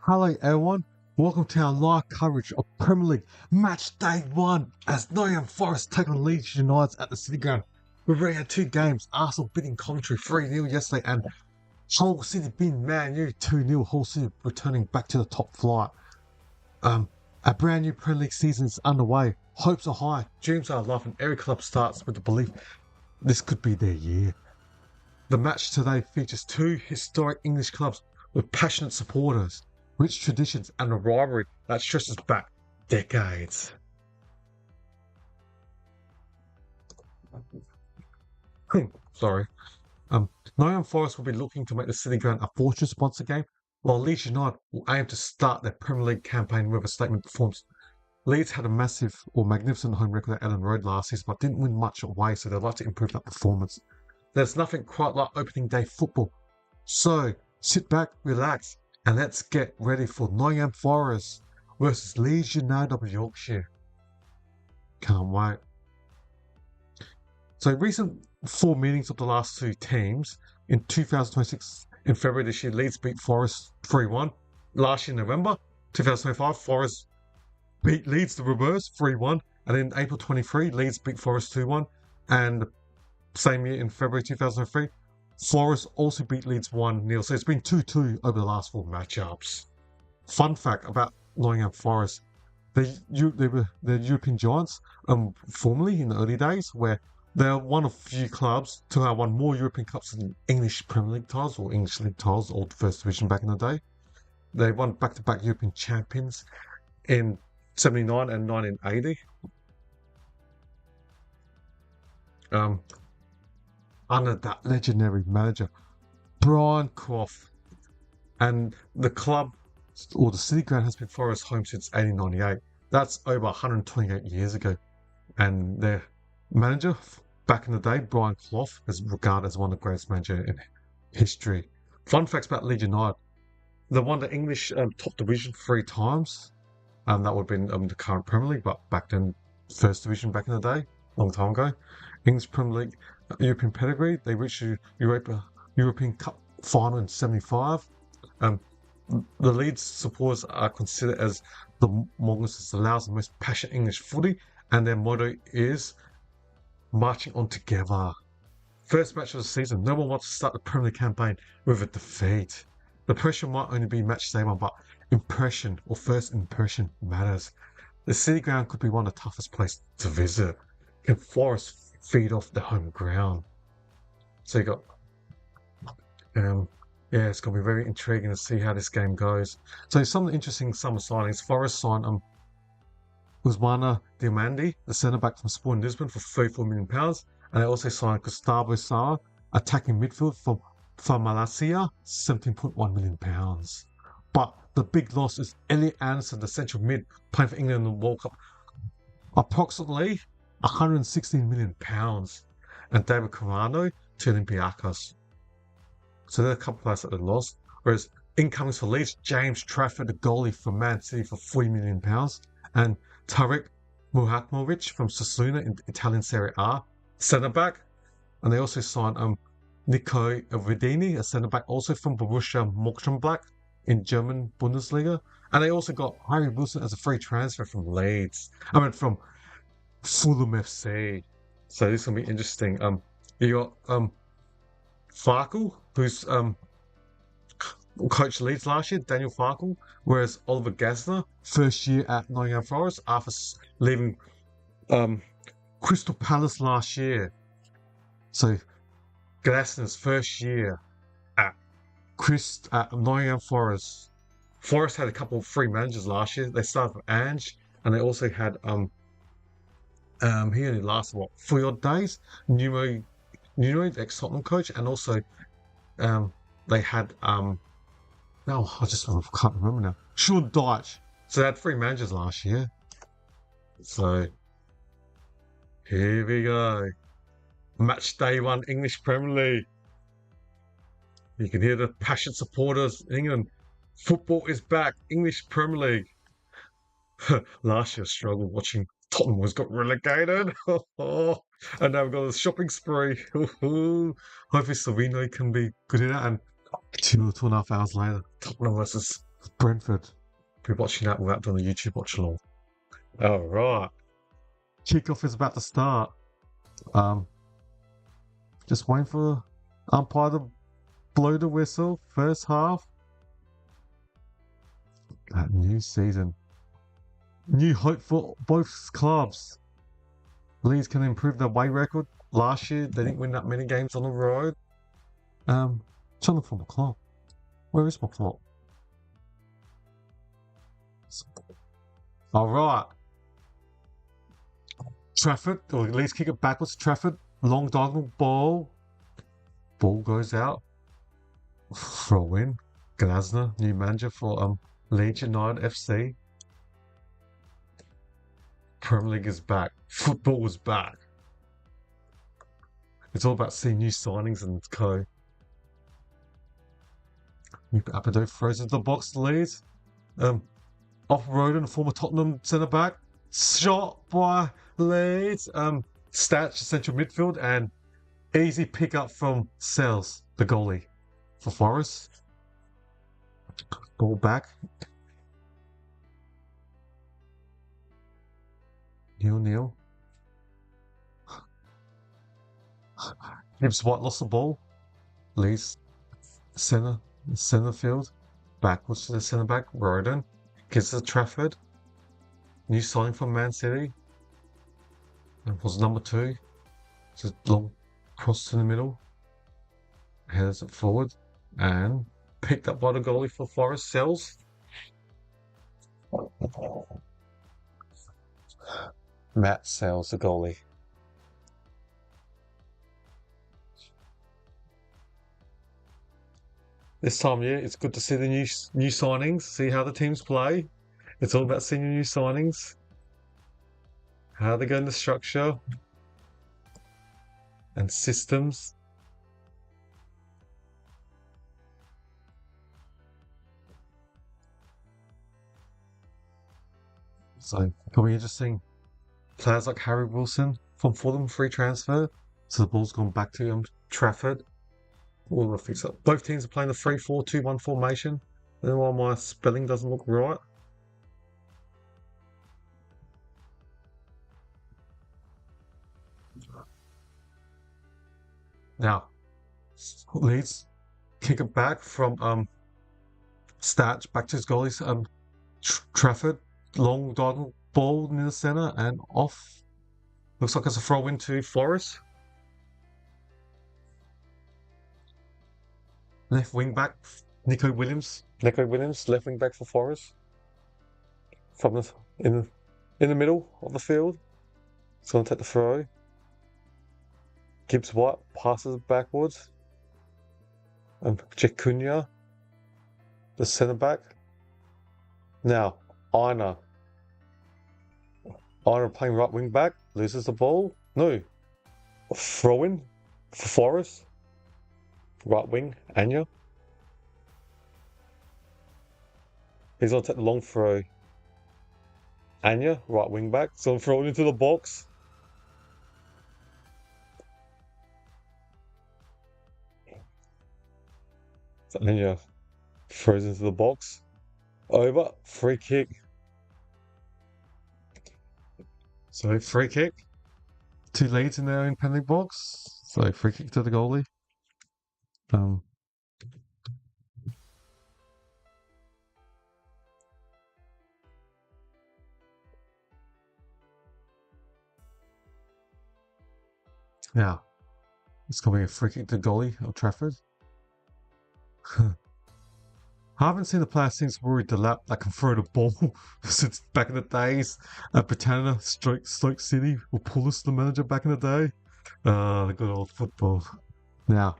Hello everyone, welcome to our live coverage of Premier League Match Day 1 as Nottingham Forest take on Leeds United at the City Ground. We've already had two games, Arsenal beating Coventry 3-0 yesterday and Hull City beating Man U 2-0, Hull City returning back to the top flight. A brand new Premier League season is underway, hopes are high, dreams are alive and every club starts with the belief this could be their year. The match today features two historic English clubs with passionate supporters, rich traditions and a rivalry that stretches back decades. Sorry. Nottingham Forest will be looking to make the City Ground a fortress once again, while Leeds United will aim to start their Premier League campaign with a statement performance. Leeds had a massive or magnificent home record at Ellen Road last season, but didn't win much away, so they'd like to improve that performance. There's nothing quite like opening day football. So sit back, relax, and let's get ready for Nottingham Forest versus Leeds United of Yorkshire. Can't wait. So recent four meetings of the last two teams in 2026 in February this year, Leeds beat Forest 3-1. Last year in November 2025, Forest beat Leeds the reverse 3-1. And in April 23, Leeds beat Forest 2-1. And same year in February 2003, Forest also beat Leeds 1-0. So it's been 2-2 over the last four matchups. Fun fact about Nottingham Forest, they were the European giants formerly in the early days, where they're one of few clubs to have won more European Cups than English Premier League titles or English League titles or the First Division back in the day. They won back-to-back European champions in 79 and 1980. Under that legendary manager, Brian Clough. And the club, or the City Ground, has been Forest home since 1898. That's over 128 years ago. And their manager, back in the day, Brian Clough, is regarded as one of the greatest managers in history. Fun facts about Leeds United. They won the English top division 3 times. That would have been the current Premier League, but back then, First Division back in the day, long time ago. English Premier League, European pedigree. They reached the European Cup final in 75. The Leeds supporters are considered as the longest, the loudest, and most passionate English footy, and their motto is marching on together. First match of the season, no one wants to start the Premier League campaign with a defeat. The pressure might only be match day one, but impression or first impression matters. The City Ground could be one of the toughest places to visit. Can Forest feed off the home ground? So you got, it's going to be very intriguing to see how this game goes. So some interesting summer signings. Forest signed Ousmane Diomande, the centre-back from Sporting Lisbon, for £34 million. And they also signed Gustavo Sara, attacking midfield from Malaysia, £17.1 million. But the big loss is Elliot Anderson, the central mid, playing for England in the World Cup. Approximately £116 million. And David Carano to Olympiacos. So there are a couple of players that they lost. Whereas incomings for Leeds, James Trafford, the goalie from Man City, for £40 million. And Tarek Muhamovic from Sassuolo in Italian Serie A, centre-back. And they also signed Nico Vedini, a centre-back, also from Borussia Mönchengladbach in German Bundesliga. And they also got Harry Wilson as a free transfer from Leeds. from Fulham FC. So this will be interesting. You got Farkle, who's coached Leeds last year, Daniel Farkle, whereas Oliver Glasner, first year at Nottingham Forest after leaving Crystal Palace last year. So Glasner's first year at Nottingham Forest. Forest had a couple of free managers last year. They started with Ange, and they also had he only lasted 3 odd days. Nuno, the ex-Tottenham coach, and also they had I can't remember now. Sean Dyche. So they had 3 managers last year. So here we go. Match day 1, English Premier League. You can hear the passionate supporters in England. Football is back. English Premier League. Last year I struggled watching Tottenham got relegated. And now we've got a shopping spree. Hopefully Savino can be good at that. And 2.5 hours later, Tottenham versus Brentford. Be watching that without doing a YouTube watchalong. Alright. Kickoff is about to start. Just waiting for the umpire to blow the whistle. First half. That new season. New hope for both clubs. Leeds can improve their away record. Last year, they didn't win that many games on the road. Trying to look for my clock. Where is my clock? Alright. Trafford, or Leeds kick it backwards to Trafford. Long diagonal ball. Ball goes out. Throw in. Glasner, new manager for Leeds United FC. Premier League is back. Football is back. It's all about seeing new signings and co. Apado throws into the box to Leeds. Off Roden, former Tottenham centre back. Shot by Leeds. Stats central midfield and easy pick up from Sells, the goalie for Forest. Ball back. 0-0. Gibbs White lost the ball. Leeds centre field. Backwards to the centre back. Roden gives it to Trafford. New signing from Man City. It was number 2. It's a long cross to the middle. Headers it forward. And picked up by the goalie for Forest. Sells. Matt Sells, the goalie. This time of year, it's good to see the new signings, see how the teams play. It's all about seeing the new signings, how they go in the structure and systems. So, can be interesting. Players like Harry Wilson from Fulham, free transfer. So the ball's gone back to Trafford. All the fix up. Both teams are playing the 3-4-2-1 formation. And while my spelling doesn't look right. Now, Leeds kick it back from Statch back to his goalies. Trafford, long diagonal ball near the centre and off. Looks like it's a throw into Forest. Left wing back, Nico Williams, left wing back for Forest. From in the middle of the field. He's going to take the throw. Gibbs White passes backwards. And Jacunia, the centre back. Now, Aina playing right wing back, loses the ball. No. Throw in for Forest. Right wing, Anya. He's going to take the long throw. Anya, right wing back. So throw it into the box. So Anya throws into the box. Over. Free kick. So free kick. 2 Leeds in their own penalty box. So free kick to the goalie. Now, it's going to be a free kick to goalie of Trafford. I haven't seen a player since Rory Delap that can throw the ball since back in the days at Britannia, Stoke City, or Pulis, the manager back in the day. The good old football. Now,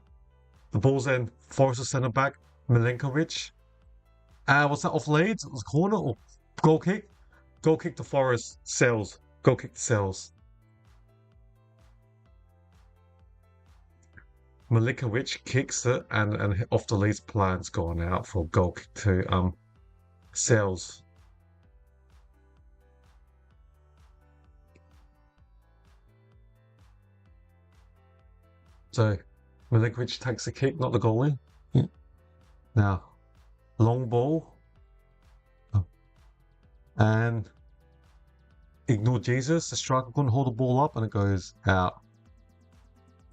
the ball's in Forest centre back, Milenkovic. Was that off Leeds? It was a corner or goal kick? Goal kick to Forest, Sells. Goal kick to Sells. Milenkovic kicks it and off the Leeds plan's gone out for a goal kick to Sells. So Milenkovic takes the kick, not the goalie. Yeah. Now, long ball. And ignore Jesus. The striker couldn't hold the ball up and it goes out.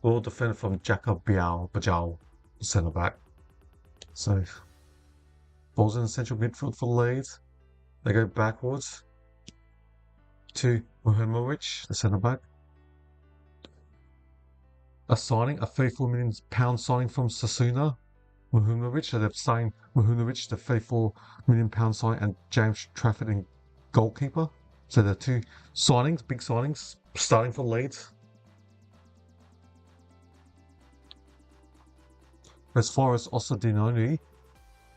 Well defended from Jacob Bajal, centre back. So balls in the central midfield for Leeds. They go backwards to Muhammadic, the centre back. A signing, a £34 million signing from Sasuna. Muhammadic, so they've signed Muhammadic, the £34 million signing, and James Trafford in goalkeeper. So they're two signings, big signings, starting for Leeds. As far as Osadinoni,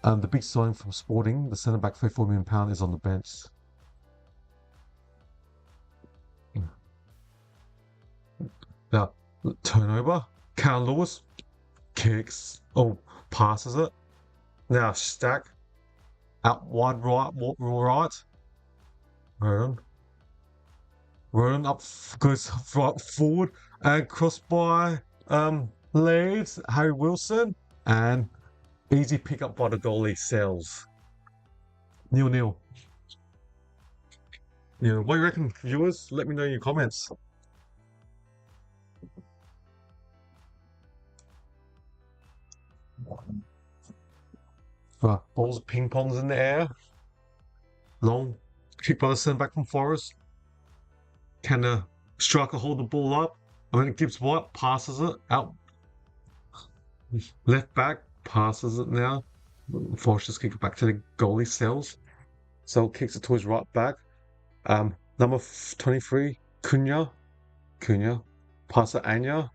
the big signing from Sporting, the centre back, £34 million, is on the bench. Now, turnover. Callum Lewis kicks, passes it. Now, Stack out wide right. Ronan up goes right forward and crossed by Leeds, Harry Wilson, and easy pick up by the goalie Sells. 0-0. Yeah, what do you reckon, viewers? Let me know in your comments. Balls ping pongs in the air. Long kick by the centre back from Forest. Can the striker hold the ball up? Gibbs White passes it out. Left back passes it now. Forest just kick it back to the goalie Sells. So kicks it to his right back. Number 23, Cunha. Pass it Anya.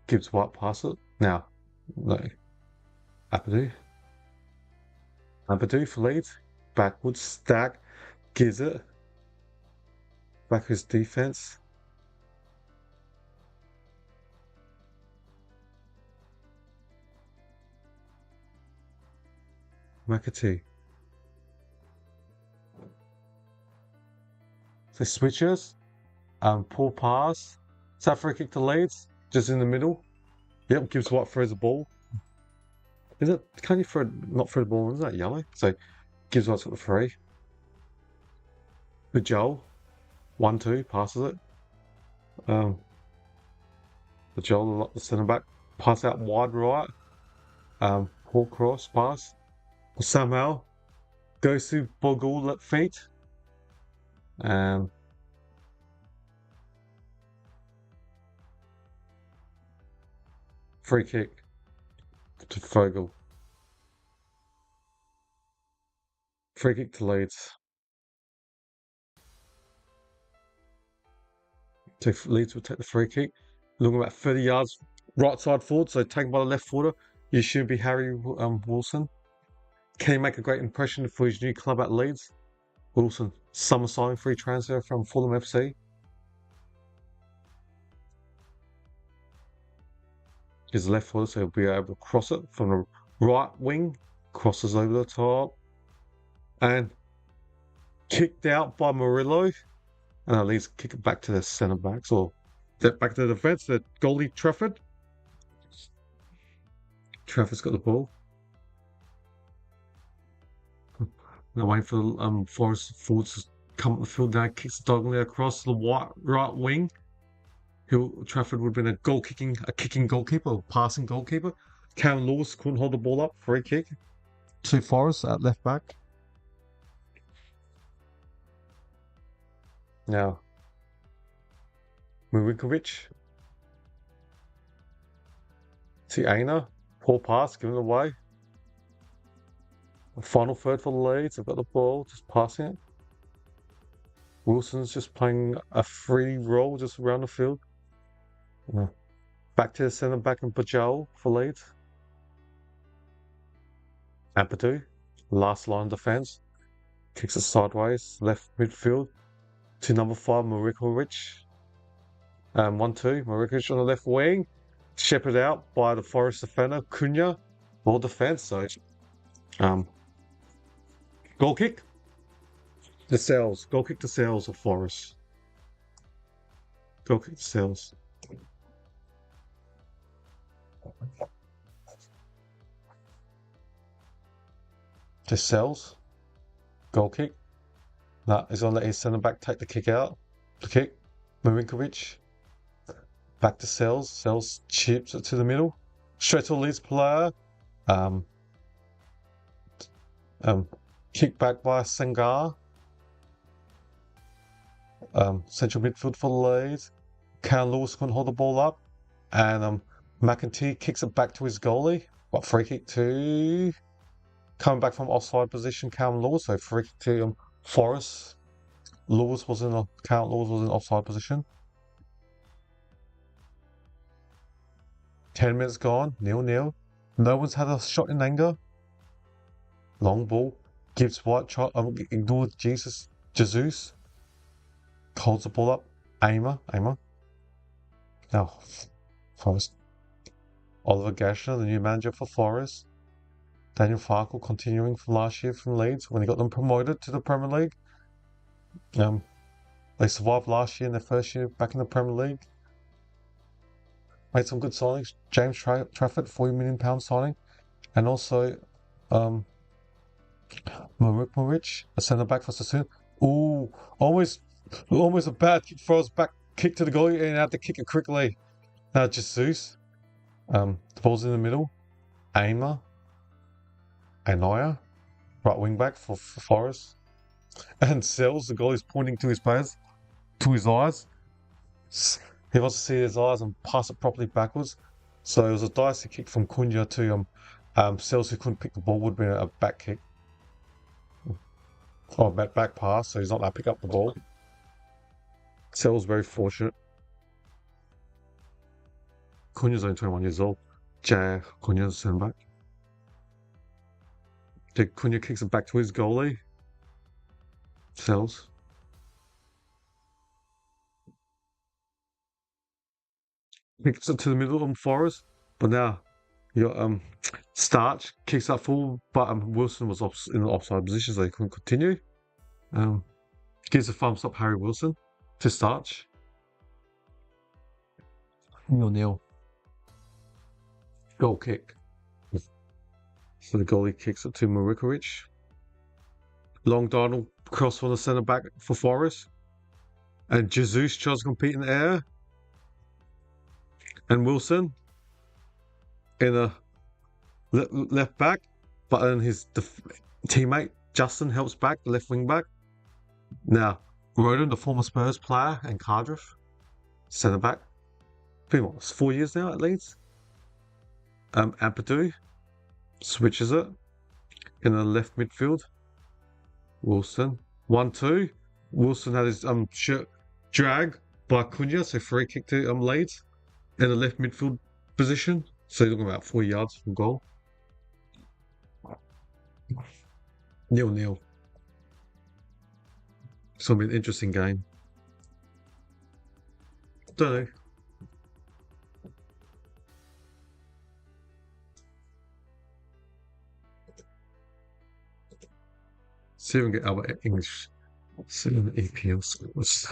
Gibbs White pass it. Now, no. Apadou for Leeds. Backwards, Stack. Gives it. Back his defense. McAtee. So switches. Poor pass. Is that free kick to Leeds? Just in the middle. Yep, Gibbs White throws the ball. Is it? Can you not throw the ball? Is that yellow? So Gibbs White's got the free. With Joel. 1-2, passes it. The Joel, the centre back, pass out wide right. Poor cross pass. Somehow goes to Bogle at feet. Free kick to Fogel. Free kick to Leeds. So Leeds will take the free kick. Looking about 30 yards right side forward, so taken by the left footer. You should be Harry Wilson. Can he make a great impression for his new club at Leeds? Wilson, summer signing, free transfer from Fulham FC. His left footer, so he'll be able to cross it from the right wing. Crosses over the top. And kicked out by Murillo. And at least kick it back to the centre backs, or back to the defence, the goalie Trafford. Trafford's got the ball. Now waiting for Forest forwards to come up the field now, kicks diagonally across the right wing. Trafford would have been a kicking goalkeeper, or passing goalkeeper. Callum Lewis couldn't hold the ball up, free kick. To Forest at left back. Now, Milinkovic. To Aina. Poor pass, given away. Final third for the Leeds. They've got the ball, just passing it. Wilson's just playing a free roll just around the field. Back to the centre back and Bajal for Leeds. Ampadu, last line of defence. Kicks it sideways, left midfield. To number 5, Marikovic. 1-2, Marikovic on the left wing. Shepherded out by the Forest defender, Cunha. Ball defence, so goal kick. Goal kick to Sells of Forest. Goal kick to Sells. To Sells. Goal kick. Nah, he's gonna let his centre back take the kick out. The kick. Marinkovic. Back to Sells. Sells chips it to the middle. Straight to the Leeds player. Um, kick back by Sengar. Central midfield for the Leeds. Callum Lewis couldn't hold the ball up. And McEntee kicks it back to his goalie. What, free kick to... Coming back from offside position, Callum Lewis. So free kick to Forrest. Callum Lewis was in offside position. 10 minutes gone, 0-0. No one's had a shot in anger. Long ball. Gibbs White ignores Jesus. Holds the ball up. Aimer. Now, Forest. Oliver Gashner, the new manager for Forest. Daniel Farkle continuing from last year from Leeds when he got them promoted to the Premier League. They survived last year in their first year back in the Premier League. Made some good signings. James Trafford, £40 million signing. And also Marikovic, a centre back for Sassoon. Ooh, almost a bad kick for us. Back kick to the goalie and had to kick it quickly. Now Jesus. The ball's in the middle. Aimer. Anaya. Right wing back for Forest. And Sells, the goalie's pointing to his players. To his eyes. He wants to see his eyes and pass it properly backwards. So it was a dicey kick from Cunha to Sells, who couldn't pick the ball, would have been a back kick. Oh, back pass, so he's not allowed to pick up the ball. Sells very fortunate. Cunha's only 21 years old. Cunha's centre back. Cunha kicks it back to his goalie. Sells. Kicks it to the middle of Forest, but now you got Starch kicks up full, but Wilson was in the offside position, so he couldn't continue. Gives a thumbs up Harry Wilson to Starch. 0-0. Goal kick. So the goalie kicks it to Marikovic. Long diagonal cross from the centre back for Forest. And Jesus tries to compete in the air. And Wilson in a left back, but then his teammate Justin helps back, the left wing back. Now, Roden, the former Spurs player, and Cardiff, centre back. Been what, 4 years now at Leeds. Ampadu switches it in the left midfield. Wilson 1-2. Wilson had his shirt drag by Cunha, so free kick to Leeds in the left midfield position. So you're looking about 4 yards from goal. 0-0. It's gonna be an interesting game. Don't know. See if we can get our English. 7 EPL scores.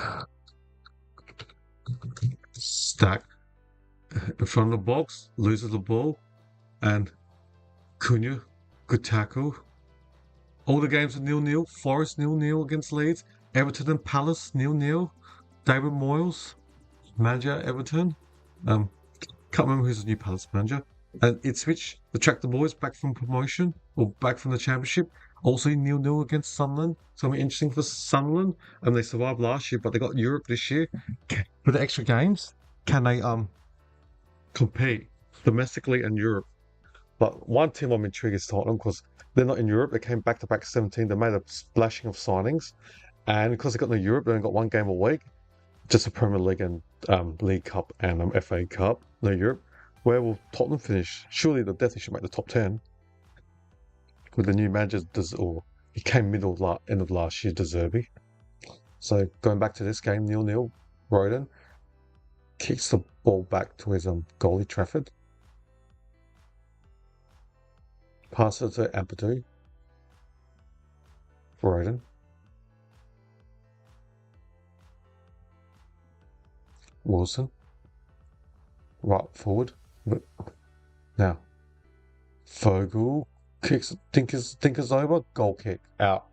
Stack in front of the box, loses the ball, and Cunha, good tackle. All the games are 0-0. Forest 0-0 against Leeds. Everton and Palace 0-0. David Moyes, manager at Everton. Can't remember who's the new Palace manager. And Ipswich, the Tractor Boys, back from promotion or back from the Championship. Also 0-0 against Sunderland. So it'll be interesting for Sunderland. And they survived last year, but they got Europe this year. With the extra games, can they compete domestically and Europe? But one team I'm intrigued is Tottenham, because they're not in Europe. They came back-to-back 17. They made a splashing of signings. And because they got no Europe, they only got one game a week. Just a Premier League and League Cup and FA Cup. No Europe. Where will Tottenham finish? Surely they definitely should make the top 10. With the new manager, he came end of last year, De Zerbi. So going back to this game, 0-0. Roden kicks the ball back to his goalie Trafford. Pass it to Ampadu. Roden. Wilson. Right forward. But now Fogel kicks, Tinker's over, goal kick, out.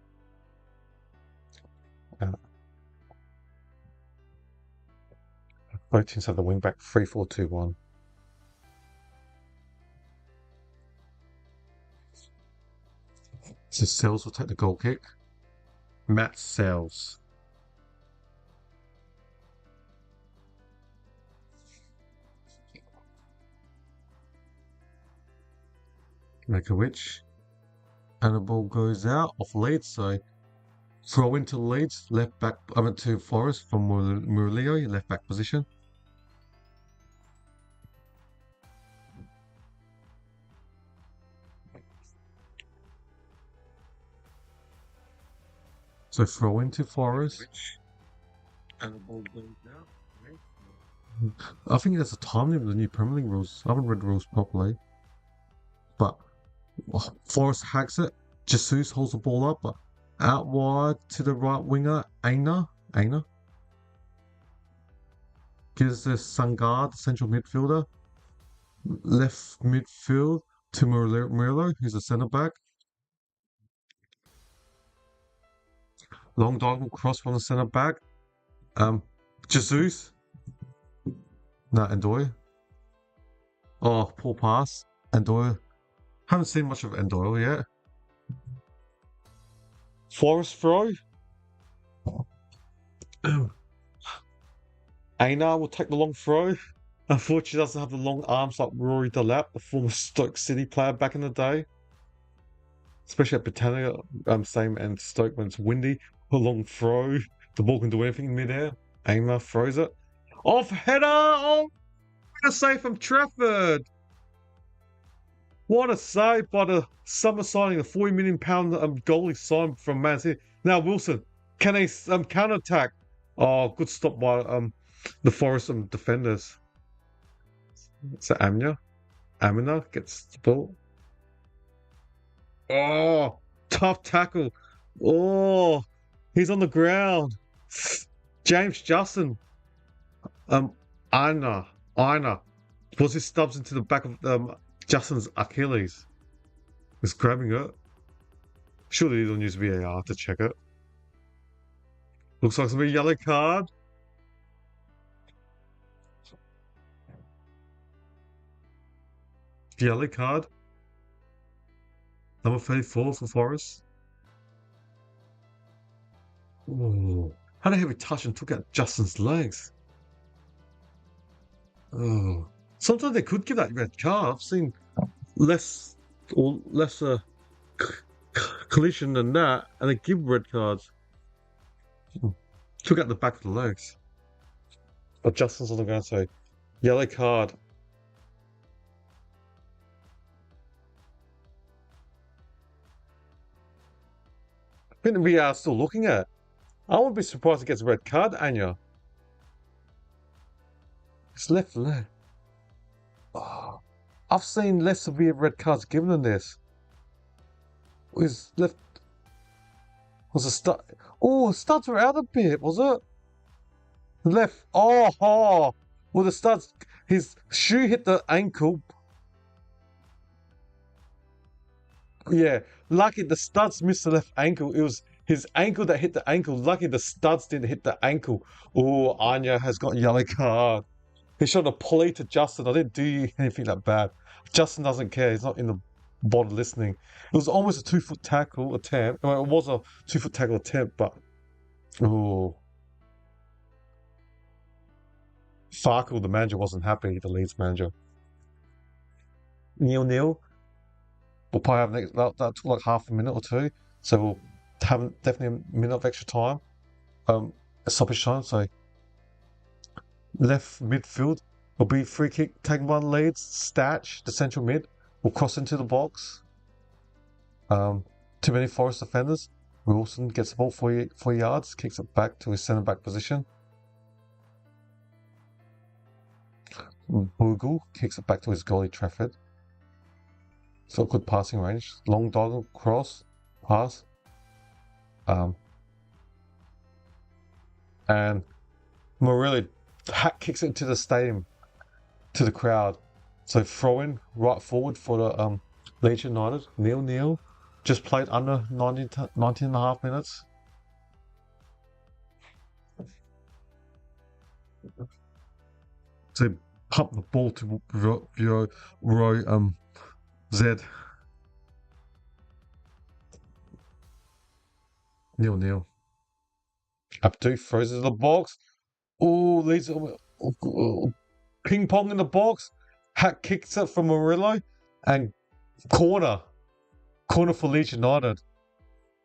Both teams have the wing back 3-4-2-1. So Sells will take the goal kick. Matt Sells. Make a witch. And the ball goes out off Leeds, so throw into Leeds, left back, I went to Forest from Murillo, left back position. So throw into Forest. And the ball goes out. I think there's a time limit with the new Premier League rules. I haven't read the rules properly. But Forest hacks it. Jesus holds the ball up, but out wide to the right winger, Aina gives the Sangard, the central midfielder, left midfield to Murillo, who's a centre back. Long diagonal cross from the centre back. Jesus. No, Endoy. Oh, poor pass. Endoy. Haven't seen much of Endoy yet. Forest throw. Einar will take the long throw. Unfortunately, he doesn't have the long arms like Rory Delap, the former Stoke City player back in the day. Especially at Britannia, same and Stoke when it's windy. A long throw. The ball can do anything in midair. Einar throws it. Off header! Oh, what a save from Trafford! What a save by the summer signing, the £40 million goalie signed from Man City. Now Wilson, can they counter attack? Oh, good stop by the Forest defenders. So Amina gets the ball. Oh, tough tackle. Oh, he's on the ground. James Justin. Aina. Was his stubs into the back of Justin's Achilles. He's grabbing it. Surely he don't use VAR to check it. Looks like it's a yellow card. Yellow card. Number 34 for Forest. Oh, how did he touch and took out Justin's legs? Oh, sometimes they could give that red card. I've seen lesser collision than that, and they give red cards. Took out the back of the legs. But Justin's on the ground, so yellow card. I think we are still looking at. I wouldn't be surprised if it gets a red card, Anya. It's left leg. Oh, I've seen less severe red cards given than this. His left was a stud. Oh, studs were out a bit, was it? Left. Oh. Well, the studs. His shoe hit the ankle. Yeah, lucky the studs missed the left ankle. It was his ankle that hit the ankle. Lucky the studs didn't hit the ankle. Oh, Anya has got a yellow card. He showed a plea to Justin. I didn't do anything that bad. Justin doesn't care. He's not in the bod listening. It was almost a 2-foot tackle attempt. Well, it was a 2-foot tackle attempt, but oh, Farkle, the manager, wasn't happy. The Leeds manager. 0-0. We'll probably have next. That took like half a minute or two, so we'll have definitely a minute of extra time. A stoppage time. So left midfield will be free kick taken by Leeds. Statch, the central mid, will cross into the box. Too many Forest defenders. Wilson gets the ball 4 yards, kicks it back to his centre back position. Bogle kicks it back to his goalie Trafford. So good passing range. Long diagonal cross, pass. And Murillo kicks it into the stadium, to the crowd. So throw in right forward for the Leeds United. 0-0. Just played under 19 and a half minutes. to pump the ball to Roy Z. 0-0. Abdu throws it in the box. Oh, Leeds ping pong in the box. Hat kicks it from Murillo and corner for Leeds United.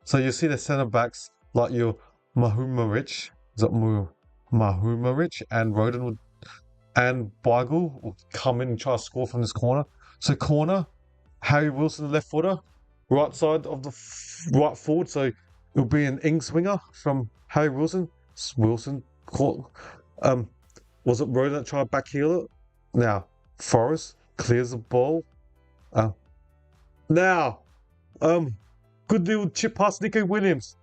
So you see the centre backs like your Mahumaric, is it Mahumaric and Roden and Beigel will come in and try to score from this corner. So corner, Harry Wilson, the left footer, right side of the right forward. So it'll be an in swinger from Harry Wilson. Wilson caught. Was it Roden that tried to backheel it? Now Forrest clears the ball. Now, good little chip past Nico Williams.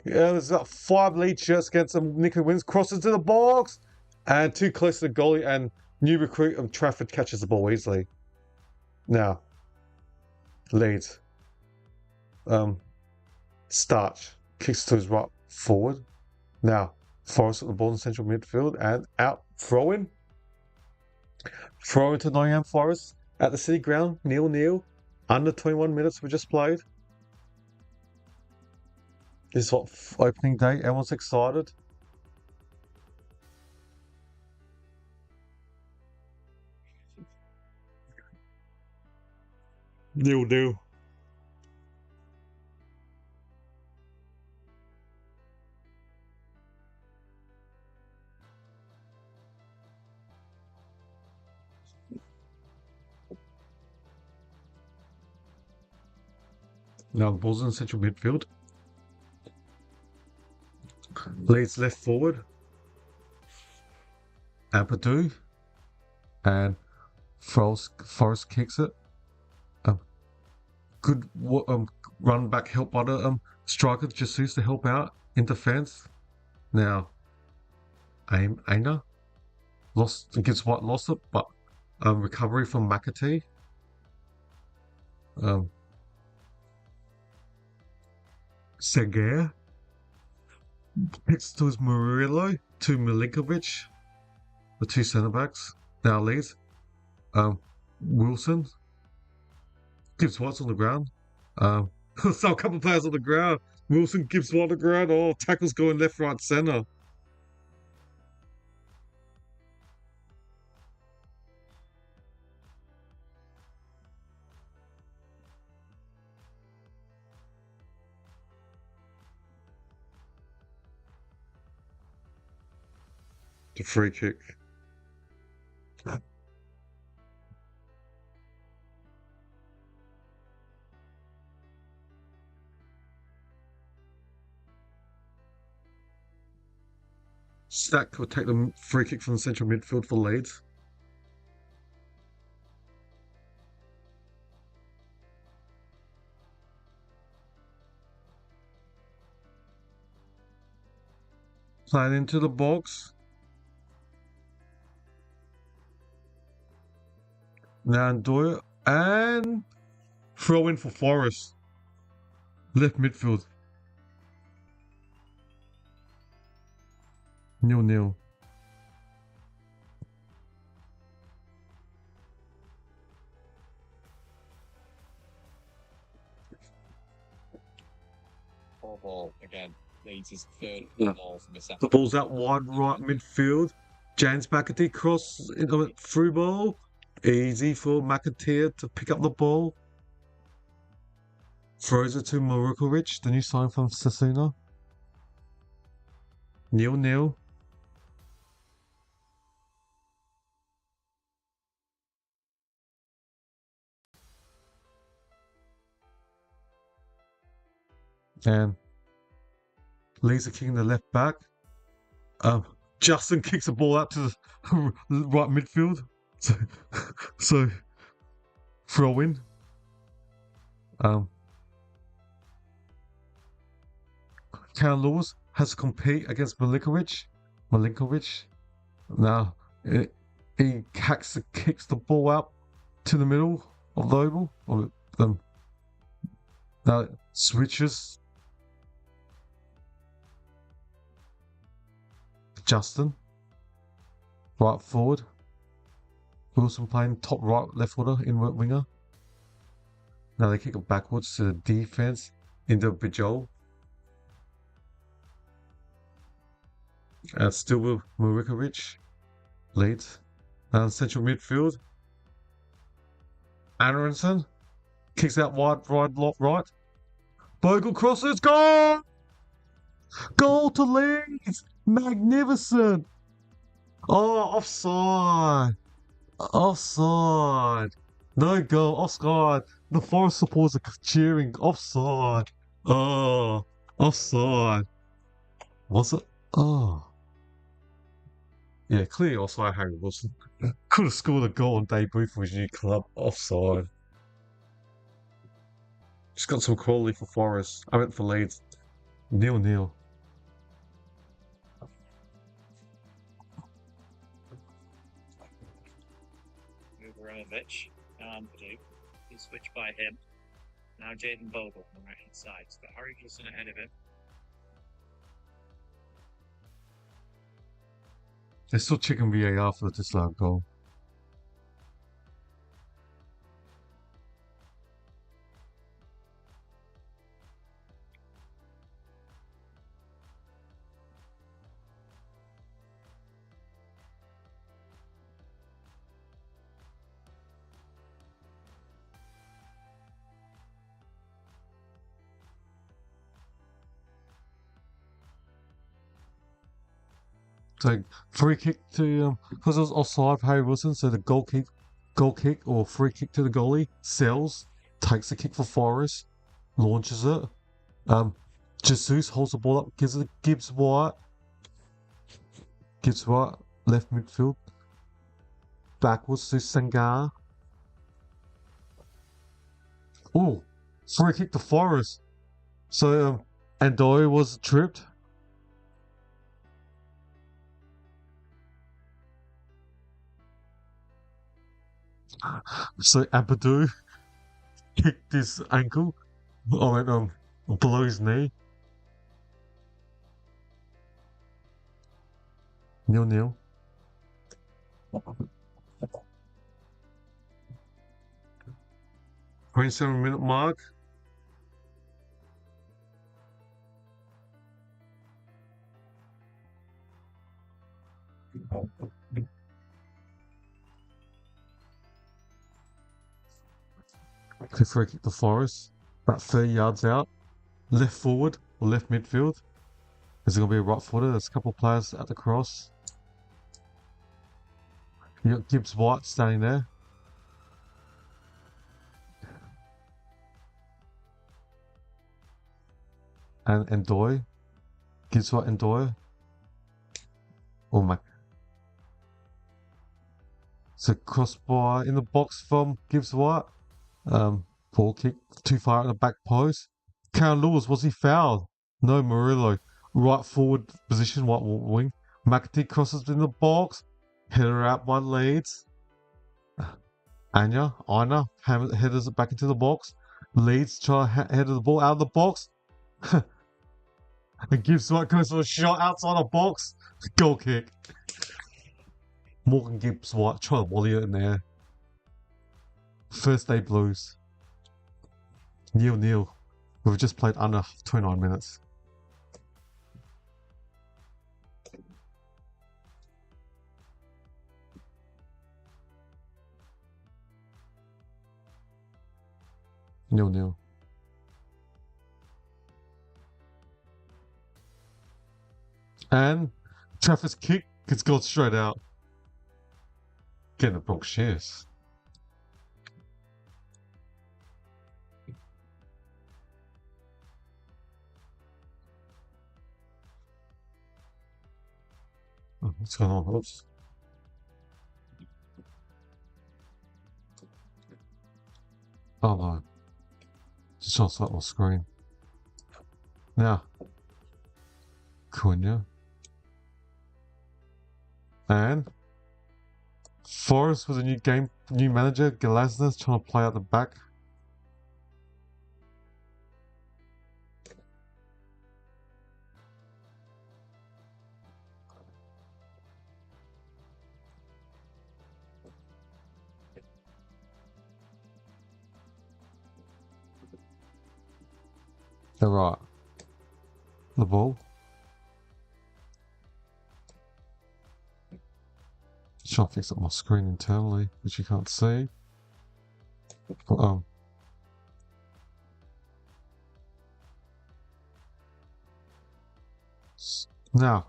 Yeah, there's got 5 lead shirts against him. Nico Williams crosses to the box and too close to the goalie. And new recruit of Trafford catches the ball easily. Now, Leeds. Starch kicks to his right forward. Now, Forrest at the ball in central midfield and out throw in. Throw into Nottingham Forest at the City Ground. 0-0. Under 21 minutes we just played. This is what opening day. Everyone's excited. Nil. Now the ball's in central midfield. Leeds left forward. Ampadu. And Forrest kicks it. Good run back help by the striker Jesus to help out in defence. Now Aina gives White lost it, but recovery from McAtee. Seger kicks to his Murillo to Milinkovic, the 2 centre backs. Now Leeds. Wilson gives White on the ground. So a couple of players on the ground. Wilson gives White on the ground. Oh, tackles going left, right, centre. The free kick. Stack will take the free kick from the central midfield for Leeds. Playing into the box. Now Doyle and throw in for Forrest. Left midfield. 0-0. Ball again. Leeds his third ball from the second. The ball's out wide right midfield. James McAtee cross into it through ball. Easy for McAtee to pick up the ball. Throws it to Marukovic, the new sign from Sasuna. 0-0. And Leeds are kicking the left back. Justin kicks the ball out to the right midfield. So throw in. Karen Lewis has to compete against Milinkovic. Now he kicks the ball out to the middle of the oval. Now switches. Justin Right forward. Wilson playing top right, left footer, in winger. Now they kick it backwards to the defense into Bijol. Still with Murikovic. Leeds. Central midfield. Aronson kicks out wide, right. Bogle crosses, goal! Goal to Leeds! Magnificent! Oh, offside! Offside! No goal, offside! The Forest supporters are cheering, offside! Oh, offside! Was it? Oh. Yeah, clearly offside, Harry Wilson. Could have scored a goal on debut for his new club. Offside. Just got some quality for Forest. I went for Leeds. 0-0. Uberovic, now Ampadu. He's switched by him. Now Jaden Bogle on the right hand side. It's got Harry Wilson ahead of him. They're still checking VAR for the disallowed goal. So free kick to because it was offside for Harry Wilson, so the goal kick or free kick to the goalie, Sells takes the kick for Forest, launches it. Jesus holds the ball up, gives it Gibbs White. Gibbs White, left midfield. Backwards to Sangar. Oh, free kick to Forest. So Andoy was tripped. So Ampadu kicked his ankle. Below his knee. 0-0. 27-minute mark. Free kick to Forest. About 30 yards out. Left forward or left midfield. Is it going to be a right footer? There's a couple of players at the cross. You got Gibbs White standing there. And Ndoye. Gibbs White, Ndoye. Oh my. So crossbar in the box from Gibbs White. Ball kick too far at the back post. Karen Lewis, was he fouled? No, Murillo. Right forward position, right wing. McAtee crosses in the box. Header out by Leeds. Anya headers it back into the box. Leeds try to header the ball out of the box. And Gibbs White goes for a shot outside the box. Goal kick. Morgan Gibbs White trying to volley it in there. First day Blues. 0-0. We've just played under 29 minutes. Nil. And Trafford's kick gets gone straight out. Getting the Bronx shares. Oh, what's going on? Oops. Oh no. Just trying to start my screen. Now. Cunha. And Forest with a new manager, Glasner's trying to play out the back. Alright. The ball. Trying to fix up my screen internally, which you can't see. But, now,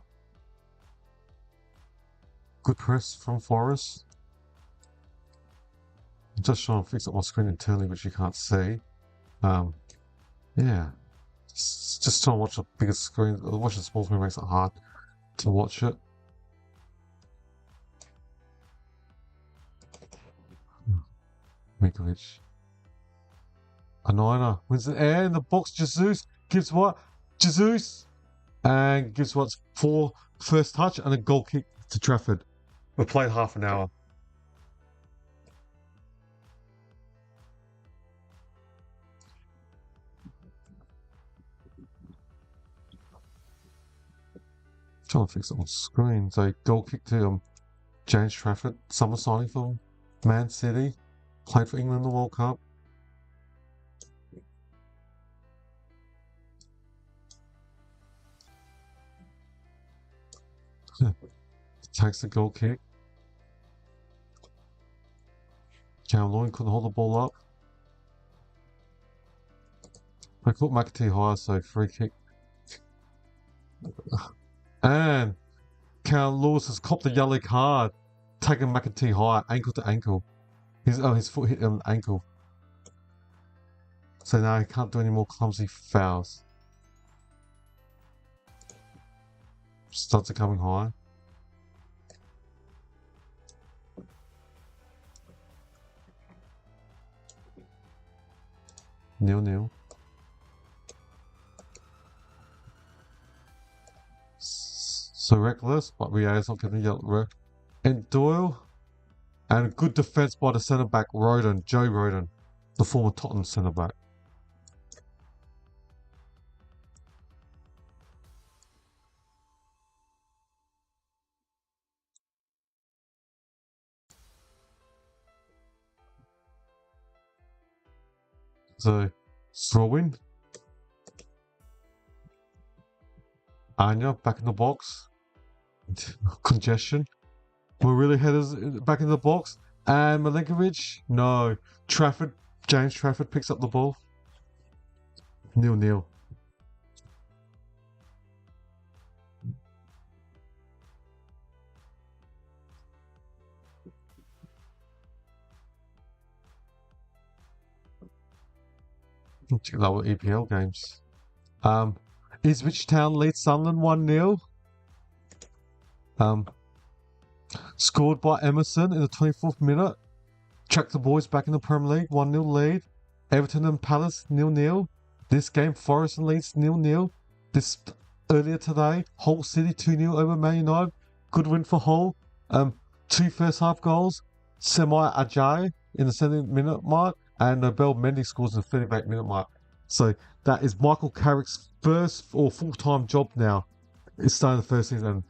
good press from Forrest. I'm just trying to fix up my screen internally, which you can't see. Yeah, just trying to watch a bigger screen. Watching small screen makes it hard to watch it. Mikovic. Anina wins the air in the box. Jesus gives what? Jesus! And gives what's 4 first touch and a goal kick to Trafford. We played half an hour. Trying to fix it on screen. So goal kick to James Trafford. Summer signing from Man City. Played for England in the World Cup. Takes the goal kick. Callum Lloyd couldn't hold the ball up. I caught McAtee high, so free kick. And Callum Lewis has copped a yellow card, taking McAtee high, ankle to ankle. His foot hit him ankle. So now he can't do any more clumsy fouls. Studs are coming high. Nil. So reckless, but VAR's not giving yellow red. And Doyle, and good defence by the centre back Roden, Joe Roden, the former Tottenham centre back. So throw in. Anya back in the box. Congestion. Marilla headers back in the box. And Milinkovic. No. Trafford. James Trafford picks up the ball. 0-0. Check that with EPL games. Ipswich Town leads Sunderland 1-0. Scored by Emerson in the 24th minute. Track the boys back in the Premier League, 1-0 lead. Everton and Palace 0-0. This game, Forest and Leeds 0-0. This earlier today, Hull City 2-0 over Man United. Good win for Hull. 2 first half goals. Semi Ajayi in the 70th minute mark, and Nobel Mendy scores in the 38th minute mark. So that is Michael Carrick's first or full-time job now. It's starting the first season and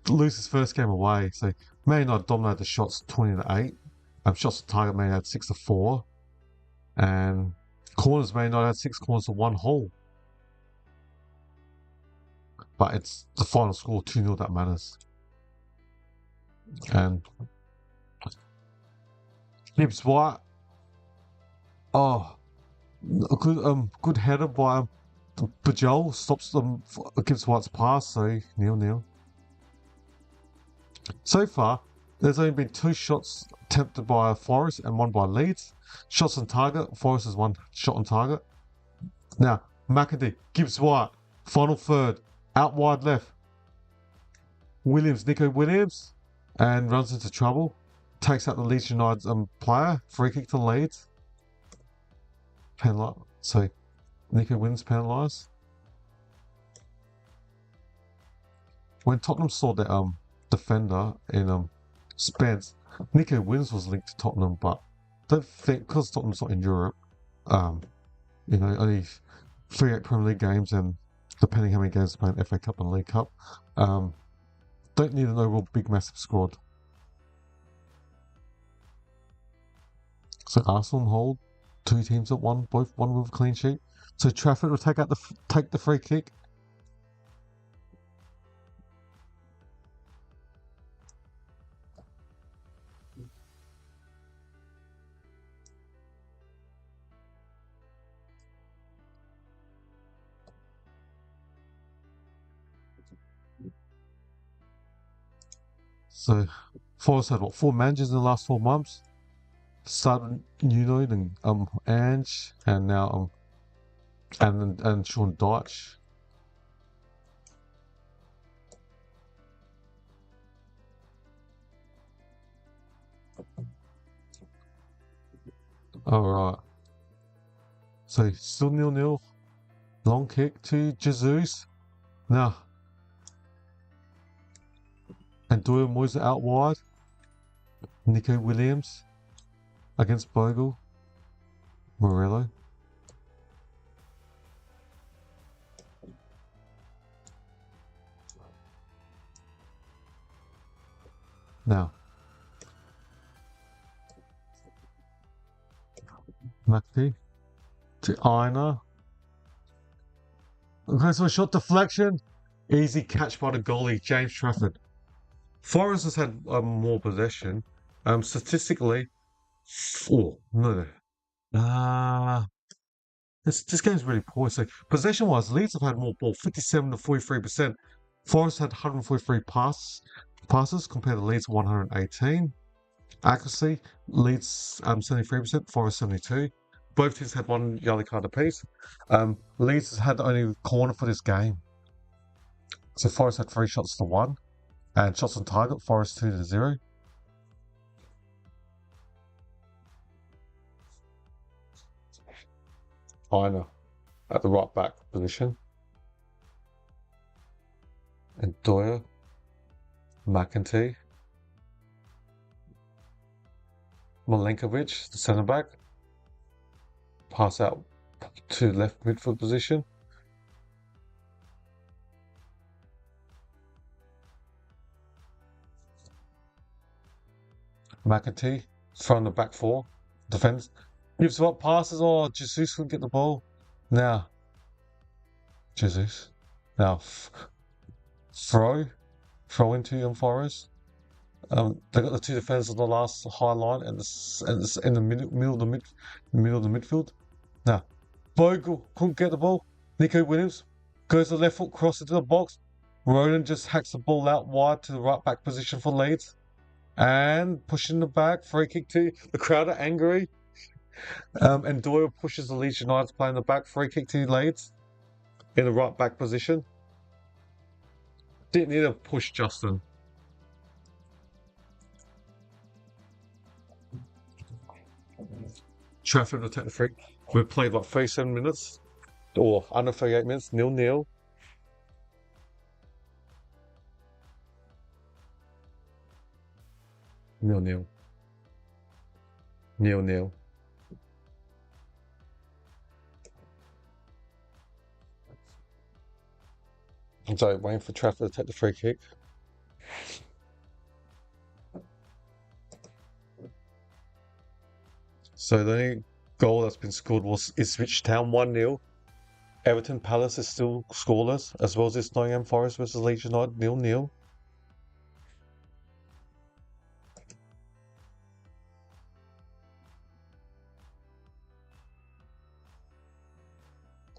lose his first game away. So Man United dominated the shots 20-8. Shots on target, Man United 6-4. And corners, Man United had 6 corners to 1 hole. But it's the final score 2-0 that matters. And Gibbs White. Oh, a good header by Bajol stops them. Gibbs White's pass, so 0-0. So far, there's only been 2 shots attempted by Forest and 1 by Leeds. Shots on target. Forest has 1 shot on target. Now, McAtee, Gibbs White, final third, out wide left. Nico Williams, and runs into trouble. Takes out the Leeds United player. Free kick to Leeds. So Nico Williams penalised. When Tottenham saw the defender in Spence, Nico Williams was linked to Tottenham, but don't think because Tottenham's not in Europe. Only 38 Premier League games, and depending how many games they play in FA Cup and League Cup, don't need an overall big massive squad. So Arsenal hold 2 teams at one with a clean sheet. So Trafford will take the free kick. So Forest had what, 4 managers in the last 4 months? Started Nuno, then Ange, and now and Sean Dyche. Alright. So still 0-0. Long kick to Jesus. Now. And Doyle Moyes out wide. Nico Williams against Bogle. Morello. Now. McAtee to Aina. Okay, so a shot deflection. Easy catch by the goalie, James Trafford. Forest has had more possession. Statistically, oh no, this game's really poor. So possession-wise, Leeds have had more ball, 57 to 43%. Forest had 143 passes compared to Leeds 118. Accuracy, Leeds 73%, Forest 72. Both teams had one yellow card apiece. Leeds has had only corner for this game. So Forest had 3 shots to 1. And shots on target, Forest 2 to 0. Aina at the right back position. And Doyle, McAtee, Milenkovic, the centre back. Pass out to left midfield position. McAtee from the back 4. Defense. Gives what passes. Oh, Jesus couldn't get the ball. Now, Jesus. Now, throw into Forest. They got the 2 defenders on the last high line and in the middle of the midfield. Now, Bogle couldn't get the ball. Nico Williams goes to the left foot, cross into the box. Ronan just hacks the ball out wide to the right back position for Leeds. And pushing the back, free kick to the crowd are angry. And Doyle pushes the Leeds United player in the back, free kick to Leeds in the right back position. Didn't need to push Justin. Trafford will take the free. We've played like 37 minutes or under 38 minutes, 0-0. Nil. So waiting for Trafford to take the free kick. So the only goal that's been scored was Ipswich Town 1-0. Everton Palace is still scoreless, as well as this Nottingham Forest versus Leeds United 0-0.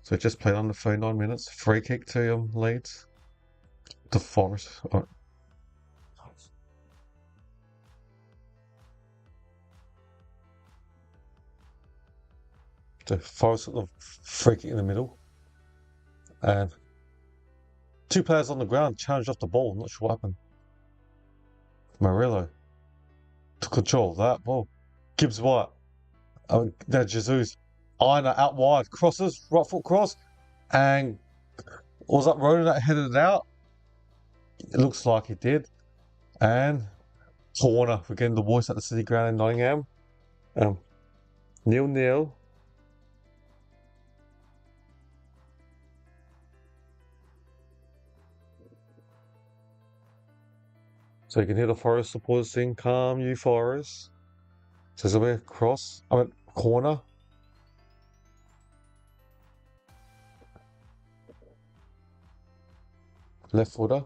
So just played on the 39 minutes. Free kick to Leeds. The Forest. Oh. The Forest got the free kick in the middle. And 2 players on the ground challenged off the ball. Not sure what happened. Murillo took control of that ball. Gibbs White. Now Jesus. Aina out wide. Crosses. Right foot cross. And was that Ronan that headed it out? It looks like he did. And corner. We're getting the voice at the City Ground in Nottingham. 0-0. So you can hear the Forest supporters sing, "Calm you Forest." So there's a bit cross. Corner. left footer.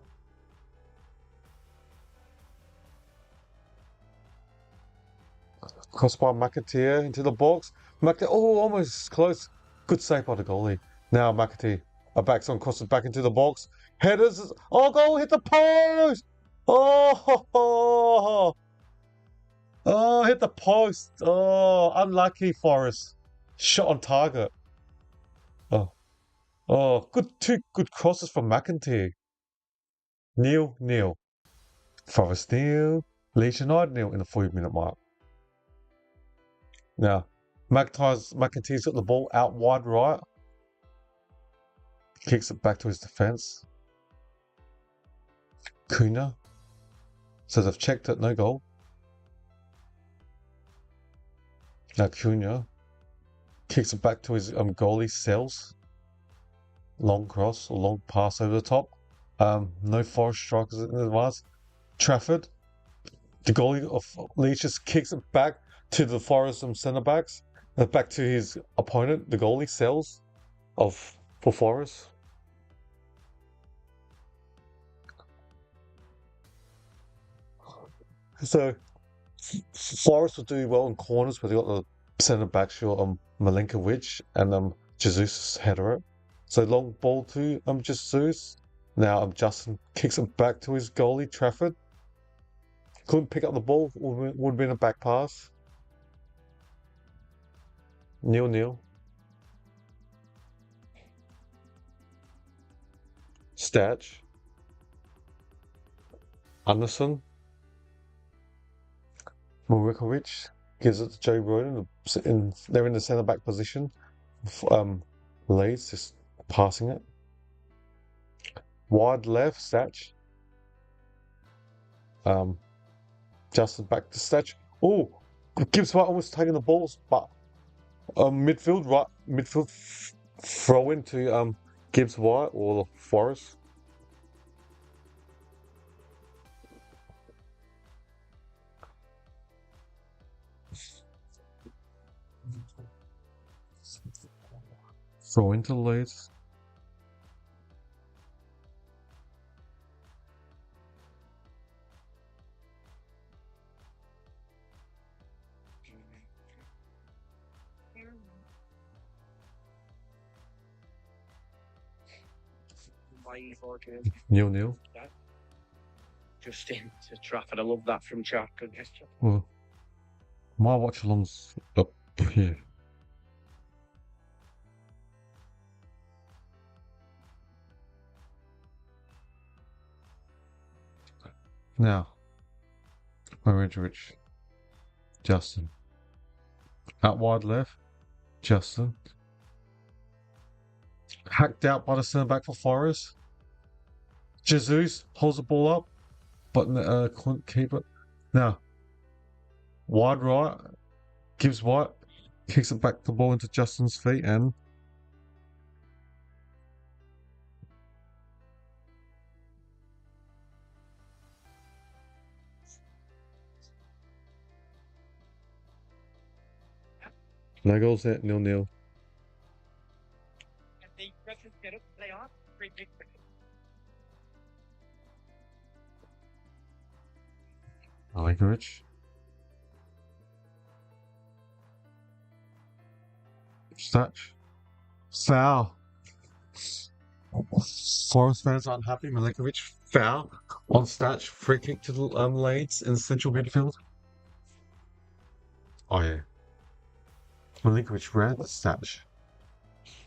Cross by McAteer into the box. Oh, almost close. Good save by the goalie. Now McAteer. A backs on, crosses back into the box. Headers. Oh, goal hit the post. Oh, oh, hit the post. Oh, unlucky Forrest. Shot on target. Oh, oh, two good crosses from McAteer. 0-0. Forest 0. Leeds United 0 in the 40-minute mark. Now, McAteer's got the ball out wide right. Kicks it back to his defence. Cunha. So they've checked it, no goal. Now Cunha kicks it back to his goalie, Sells. Long cross, or long pass over the top. No Forest strikers in advance. Trafford. The goalie of Leeds just kicks it back to the Forest centre backs. Back to his opponent, the goalie, Sells for Forest. So Forest will do well in corners, but they got the centre back short Milinkovic and Jesus header it. So long ball to Jesus. Now Justin kicks it back to his goalie, Trafford. Couldn't pick up the ball, would have been a back pass. 0-0. Statch. Anderson. Milinkovic gives it to Joe Roden. They're in the centre back position. Leeds just passing it. Wide left, Statch. Justin back to Statch. Oh, Gibbs White almost taking the balls, but midfield throw into Gibbs White or Forrest. Throw into Leeds. By 0-0. Just into Trafford. I love that from Jack. Good gesture. Well, my watchalong's up here. Now, Milinkovic, Justin. Out wide left, Justin. Hacked out by the centre back for Forest. Jesus holds the ball up, but couldn't keep it. Now, wide right, Gibbs White, kicks it back the ball into Justin's feet and no goals there, 0-0. Milinkovic. Statch. Foul. Forest fans aren't happy. Milinkovic foul on Statch. Free kick to the Leeds in central midfield. Oh yeah. Milinkovic ran the Statch.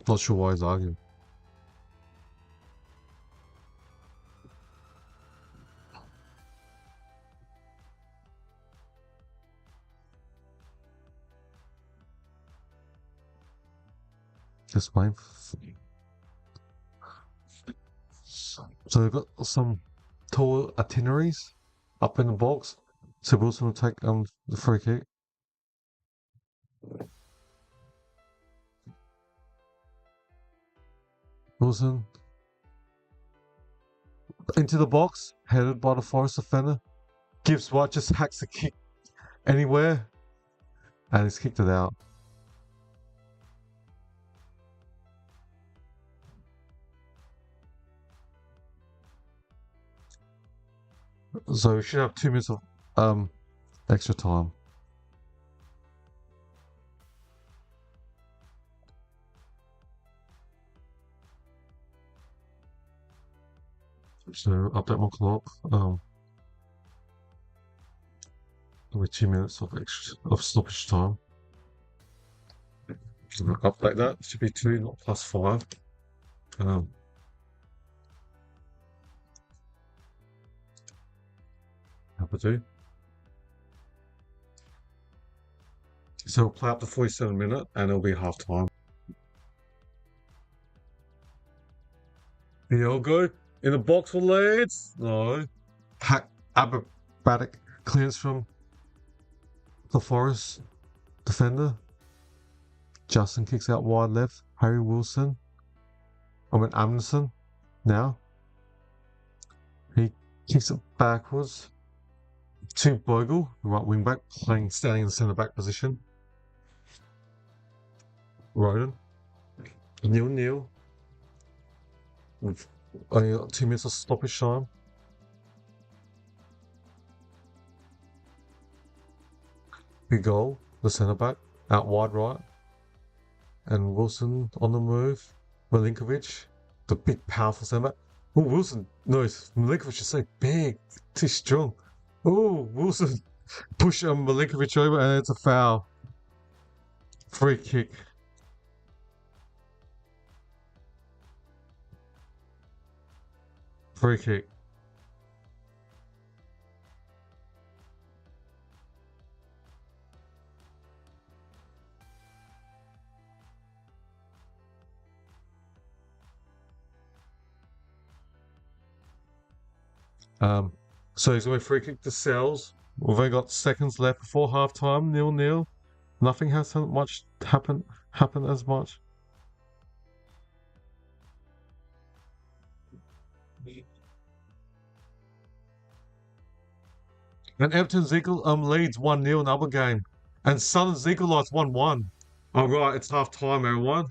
Not sure why he's arguing. Just waiting. So they've got some tall itineraries up in the box. So Wilson will take the free kick. Wilson into the box, headed by the Forest defender. Gibbs White just hacks the kick anywhere, and he's kicked it out. So we should have 2 minutes of extra time. So update my clock. With 2 minutes of stoppage time. So update that. It should be 2, not +5. Have to do. So we'll play up to 47 minutes and it'll be half time. Diogo in the box for Leeds. No. Acrobatic clearance from the Forest defender. Justin kicks out wide left. Harry Wilson. Anderson now. He kicks it backwards to Bogle, the right wing back, standing in the centre back position. Roden. 0-0. We've only got 2 minutes of stoppage time. Big goal, the centre back, out wide right. And Wilson on the move. Milinkovic, the big powerful centre back. Oh, Wilson, no, Milinkovic is so big, too strong. Oh, Wilson push Milinkovic over and it's a foul. Free kick. Free kick. So he's going to free kick to Sells. We've only got seconds left before half time. 0-0. Nothing has much happened as much. And Everton's leads 1-0 in the other game. And Southern's equalised 1-1. Oh right, it's half time, everyone.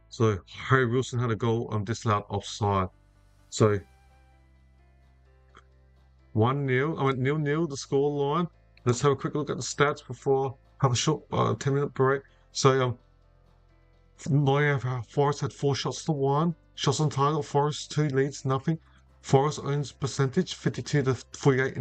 So Harry Wilson had a goal disallowed offside. So 1-0. I went 0-0 the score line. Let's have a quick look at the stats before have a short 10-minute break. So Nottingham Forest had 4 shots to 1. Shots on target, Forest 2, Leeds nothing. Forest owns percentage 52 to 48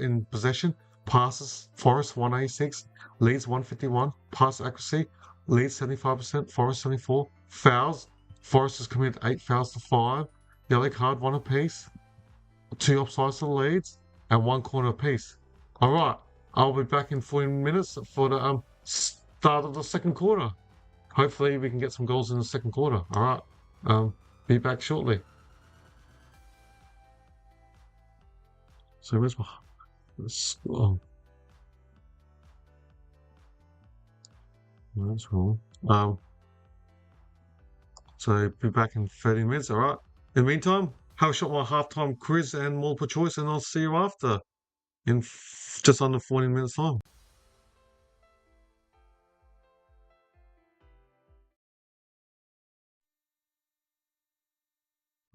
in possession. Passes, Forest 186, Leeds 151. Pass accuracy, Leeds 75%, Forest 74. Fouls, Forest has committed 8 fouls to 5. Yellow card, 1 apiece. 2 offsides to Leeds, and 1 corner apiece. Alright, I'll be back in 14 minutes for the start of the second quarter. Hopefully we can get some goals in the second quarter. Alright, be back shortly. So where's my... That's wrong. So be back in 30 minutes, alright? In the meantime, have a shot my halftime quiz and multiple choice, and I'll see you after in just under 14 minutes time.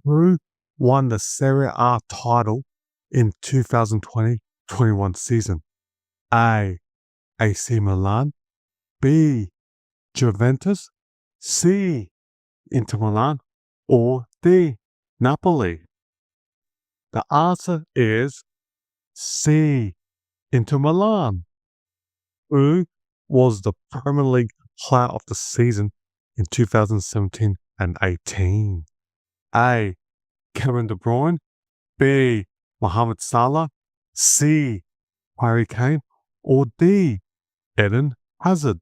Who won the Serie A title in 2020-21 season? A. AC Milan. B. Juventus. C. Inter Milan. Or D. Napoli. The answer is C. Inter Milan. Who was the Premier League Player of the Season in 2017 and 18? A. Kevin De Bruyne. B. Mohamed Salah. C. Harry Kane. Or D. Eden Hazard.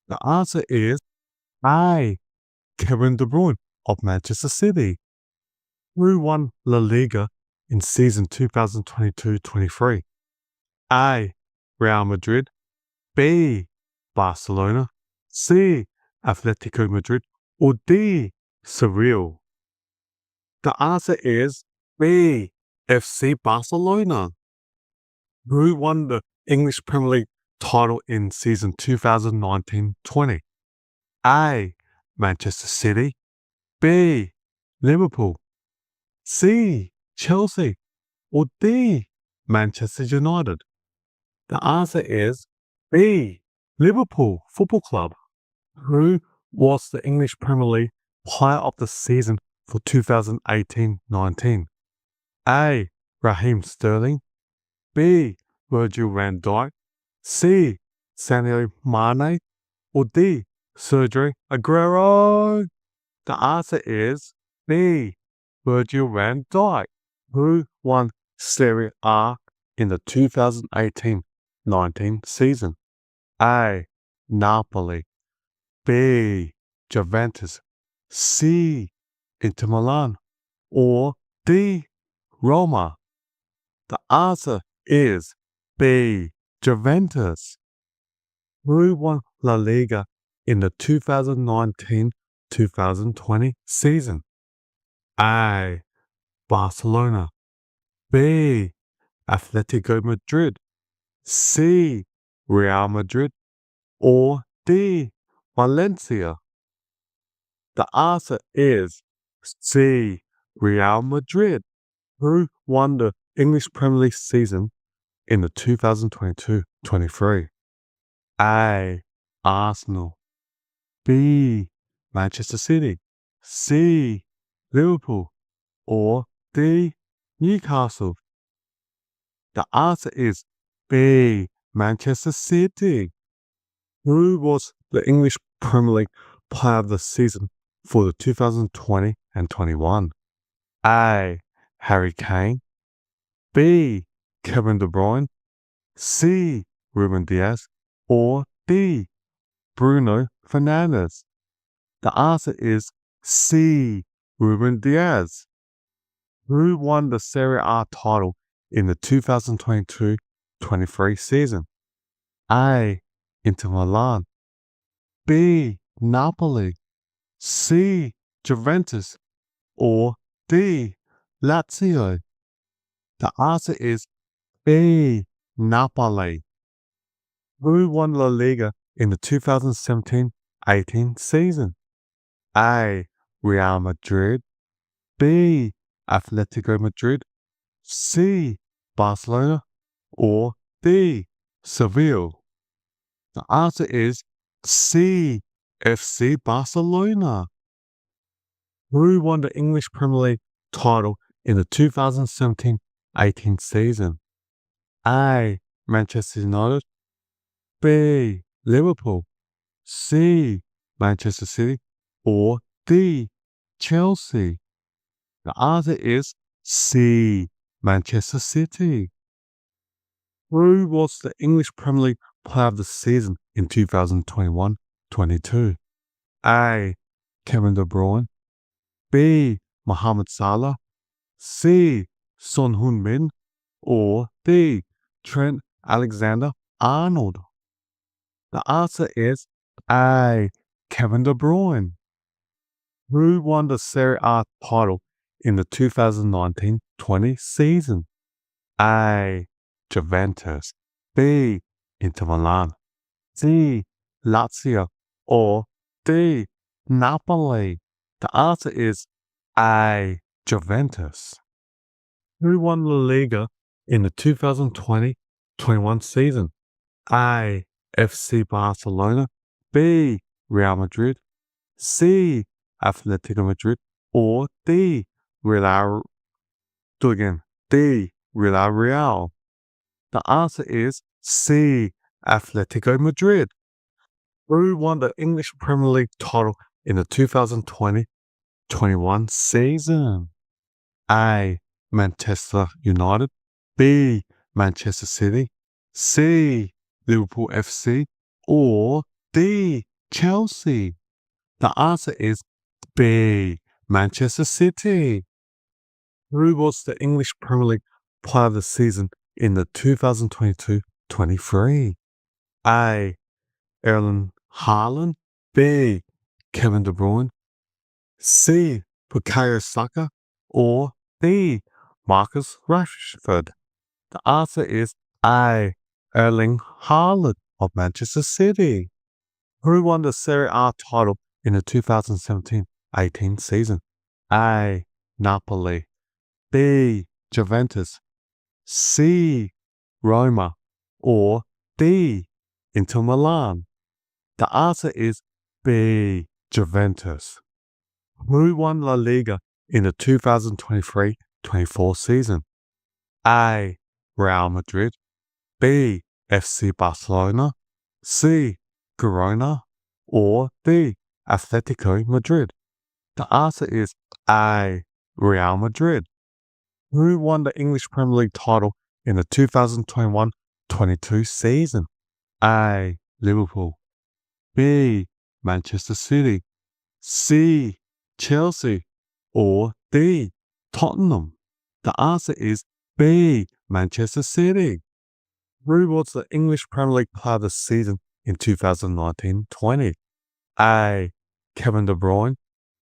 The answer is A. Kevin De Bruyne of Manchester City. Who won La Liga in season 2022-23? A. Real Madrid. B. Barcelona. C. Atletico Madrid. Or D. Seville. The answer is B. FC Barcelona. Who won the English Premier League title in season 2019-20? A. Manchester City. B. Liverpool. C. Chelsea. Or D. Manchester United? The answer is B. Liverpool Football Club. Who was the English Premier League Player of the Season for 2018-19? A. Raheem Sterling. B. Virgil van Dijk. C. Sadio Mane. Or D. Sergio Aguero? The answer is B. Virgil van Dijk, who won Serie A in the 2018-19 season. A. Napoli. B. Juventus. C. Inter Milan. Or D. Roma? The answer is B. Juventus. Who won La Liga in the 2019-2020 season? A. Barcelona. B. Atletico Madrid. C. Real Madrid. Or D. Valencia? The answer is C. Real Madrid, who won the English Premier League season in the 2022-23. A. Arsenal. B. Manchester City. C. Liverpool. Or D. Newcastle? The answer is B. Manchester City. Who was the English Premier League Player of the Season for the 2020 and 21? A. Harry Kane. B. Kevin De Bruyne. C. Ruben Diaz. Or D. Bruno Fernandes? The answer is C. Ruben Diaz. Who won the Serie A title in the 2022-23 season? A. Inter Milan. B. Napoli. C. Juventus. Or D. Lazio? The answer is B. Napoli. Who won La Liga in the 2017-18 season? A. Real Madrid. B. Atletico Madrid. C. Barcelona. Or D. Seville? The answer is C. FC Barcelona. Who won the English Premier League title in the 2017-18 season? A. Manchester United. B. Liverpool. C. Manchester City. Or D. Chelsea? The answer is C. Manchester City. Who was the English Premier League Player of the Season in 2021-22? A. Kevin De Bruyne. B. Mohamed Salah. C. Son Heung-min. Or D. Trent Alexander-Arnold? The answer is A. Kevin De Bruyne. Who won the Serie A title in the 2019-20 season? A. Juventus. B. Inter Milan. C. Lazio. Or D. Napoli? The answer is A. Juventus. Who won La Liga in the 2020-21 season? A. FC Barcelona. B. Real Madrid. C. Atletico Madrid. Or D. D. Villarreal? The answer is C. Atletico Madrid. Who won the English Premier League title in the 2020-21 season? A. Manchester United. B. Manchester City. C. Liverpool FC. Or D. Chelsea? The answer is B. Manchester City. Who was the English Premier League Player of the Season in the 2022-23? A. Erling Haaland. B. Kevin De Bruyne. C. Bukayo Saka. Or D. Marcus Rashford? The answer is A. Erling Haaland. of Manchester City? Who won the Serie A title in the 2017-18 season? A. Napoli. B. Juventus. C. Roma. Or D. Inter Milan? The answer is B. Juventus. Who won La Liga in the 2023-24 season? A. Real Madrid. B. FC Barcelona. C. Girona. Or D. Atletico Madrid? The answer is A. Real Madrid. Who won the English Premier League title in the 2021-22 season? A. Liverpool. B. Manchester City. C. Chelsea. Or D. Tottenham? The answer is B. Manchester City. Who was the English Premier League player of the season in 2019-20? A. Kevin De Bruyne.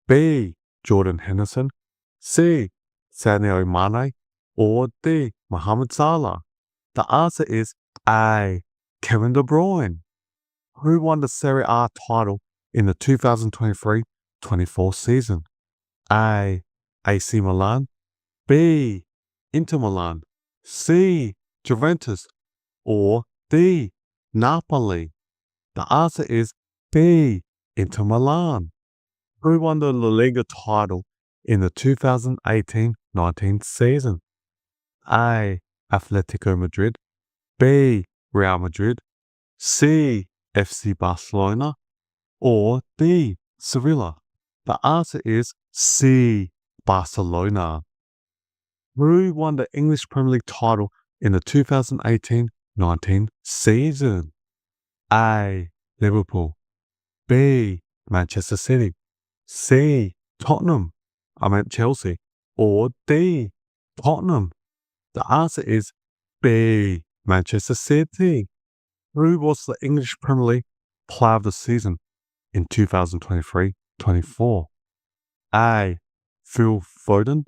B. Jordan Henderson. C. Sadio Mane. Or D. Mohamed Salah? The answer is A. Kevin De Bruyne. Who won the Serie A title in the 2023-24 season? A. AC Milan. B. Inter Milan. C. Juventus. Or D. Napoli? The answer is B. Inter Milan. Who won the La Liga title in the 2018-19 season? A. Atletico Madrid. B. Real Madrid. C. FC Barcelona. Or D. Sevilla? The answer is C. Barcelona. Who won the English Premier League title in the 2018-19 season? A. Liverpool. B. Manchester City. C. Tottenham. Chelsea. Or D. Tottenham? The answer is B. Manchester City. Who was the English Premier League player of the season in 2023-24? A. Phil Foden.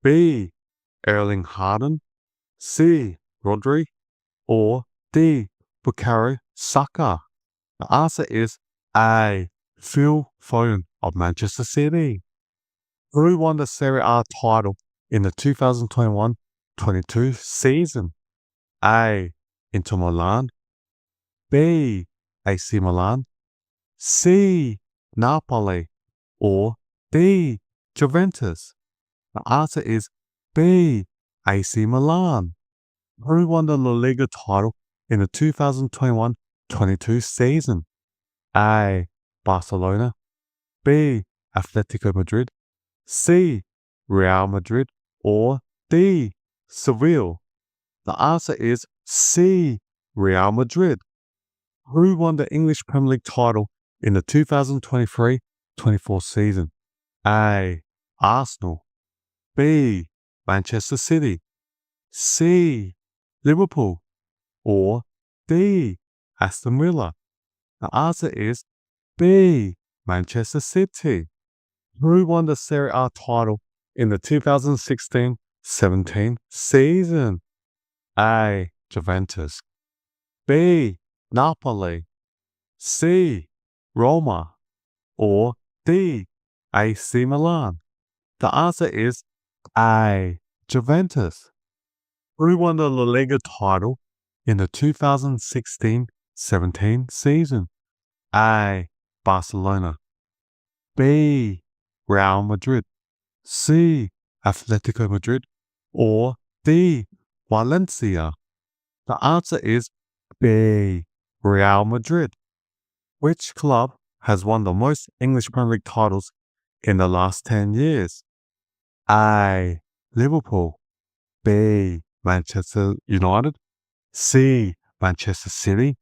B. Erling Haaland. C. Rodri. Or D. Bukayo Saka? The answer is A. Phil Foden of Manchester City. Who won the Serie A title in the 2021-22 season? A. Inter Milan. B. AC Milan. C. Napoli. Or D. Juventus? The answer is B. AC Milan. Who won the La Liga title in the 2021-22 season? A. Barcelona. B. Atletico Madrid. C. Real Madrid. Or D. Seville? The answer is C. Real Madrid. Who won the English Premier League title in the 2023-24 season? A. Arsenal. B. Manchester City. C. Liverpool. Or D. Aston Villa? The answer is B. Manchester City. Who won the Serie A title in the 2016-17 season? A. Juventus. B. Napoli. C. Roma. Or D. AC Milan? The answer is A. Juventus. Who won the La Liga title in the 2016-17 season? A. Barcelona. B. Real Madrid. C. Atletico Madrid. Or D. Valencia? The answer is B. Real Madrid. Which club has won the most English Premier League titles in the last 10 years? A. Liverpool. B. Manchester United. C. Manchester City.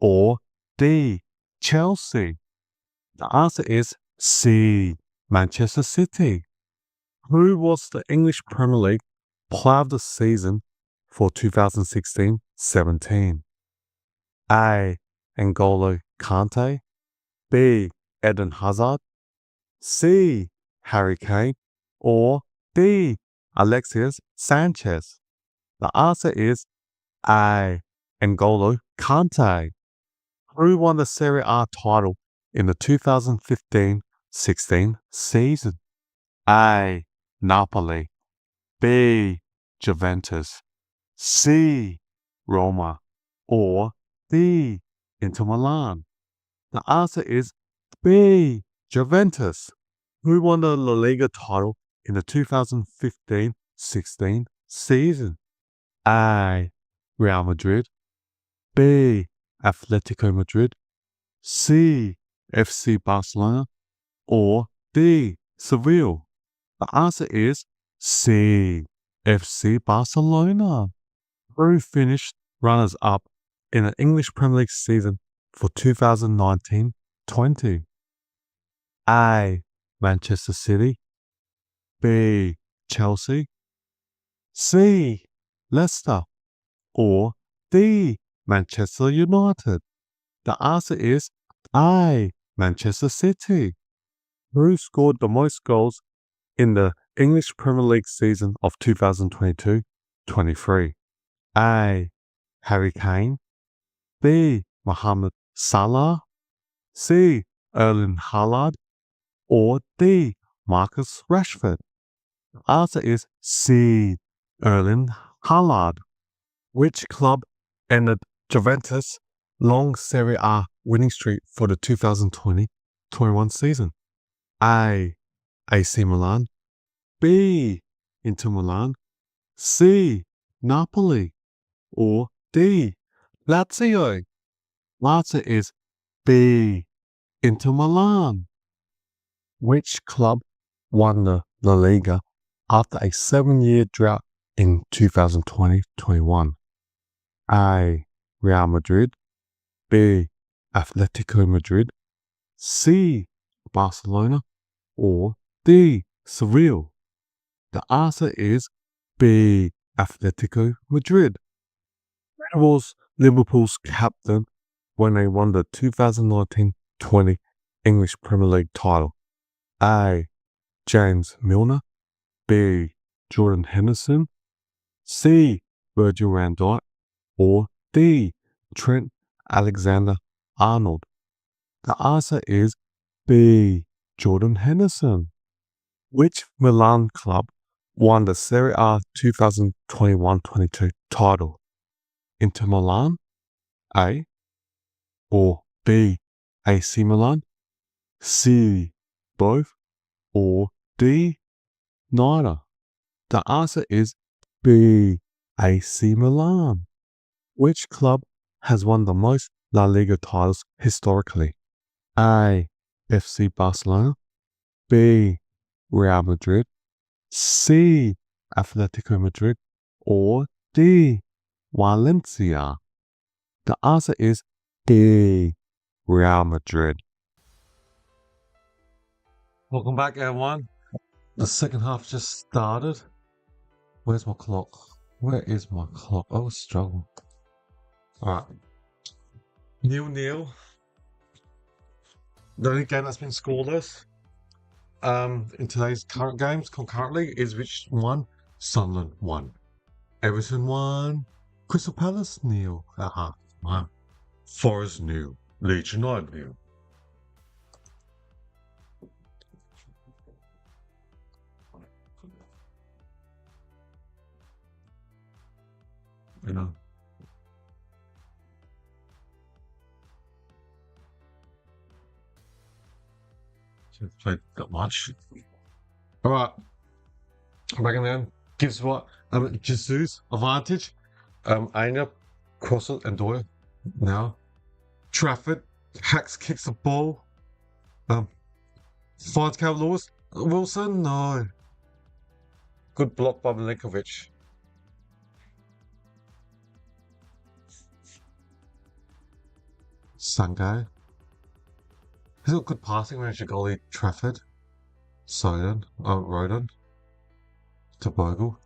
Or D. Chelsea? The answer is C. Manchester City. Who was the English Premier League player of the season for 2016-17? A. N'Golo Kante. B. Eden Hazard. C. Harry Kane. Or D. Alexis Sanchez? The answer is A. N'Golo Kante. Who won the Serie A title in the 2015-16 season? A. Napoli. B. Juventus. C. Roma. Or D. Inter Milan. The answer is B. Juventus. Who won the La Liga title in the 2015-16 season? A. Real Madrid. B. Atletico Madrid. C. FC Barcelona. Or D. Seville. The answer is C. FC Barcelona. Who finished runners-up in the English Premier League season for 2019-20? A. Manchester City. B. Chelsea. C. Leicester. Or D. Manchester United. The answer is A. Manchester City. Who scored the most goals in the English Premier League season of 2022-23? A. Harry Kane. B. Mohamed Salah. C. Erling Haaland. Or D. Marcus Rashford. The answer is C. Erling Haaland. Which club ended Juventus' long Serie A winning streak for the 2020-21 season? A. AC Milan. B. Inter Milan. C. Napoli. Or D. Lazio. Answer is B. Inter Milan. Which club won the La Liga after a 7-year drought in 2020-21? A. Real Madrid. B. Atletico Madrid. C. Barcelona. Or D. Seville. The answer is B. Atletico Madrid. Who was Liverpool's captain when they won the 2019-20 English Premier League title? A. James Milner. B. Jordan Henderson. C. Virgil van Dijk. Or D. Trent Alexander-Arnold. The answer is B. Jordan Henderson. Which Milan club won the Serie A 2021-22 title? Inter Milan, A. Or B. AC Milan. C. Both. Or D. Neither. The answer is B. AC Milan. Which club has won the most La Liga titles historically? A. FC Barcelona. B. Real Madrid. C. Atletico Madrid. Or D. Valencia. The answer is D. Real Madrid. Welcome back, everyone. The second half just started. Where's my clock? Where is my clock? Oh, struggle. Alright. 0-0. The only game that's been scoreless in today's current games concurrently is which one? Sunderland 1. Everton 1. Crystal Palace 0. Forest 0. Leeds United 0. You know. Just played that much. Alright. Back in there. Gives what? Jesus advantage. Aina crosses and Doyle. Now. Trafford. Hacks kicks the ball. Finds Calvin Lewis. Wilson, no. Good block by Milinkovic. Sangay. He's got good passing range to goalie Trafford. Roden. To Bogle.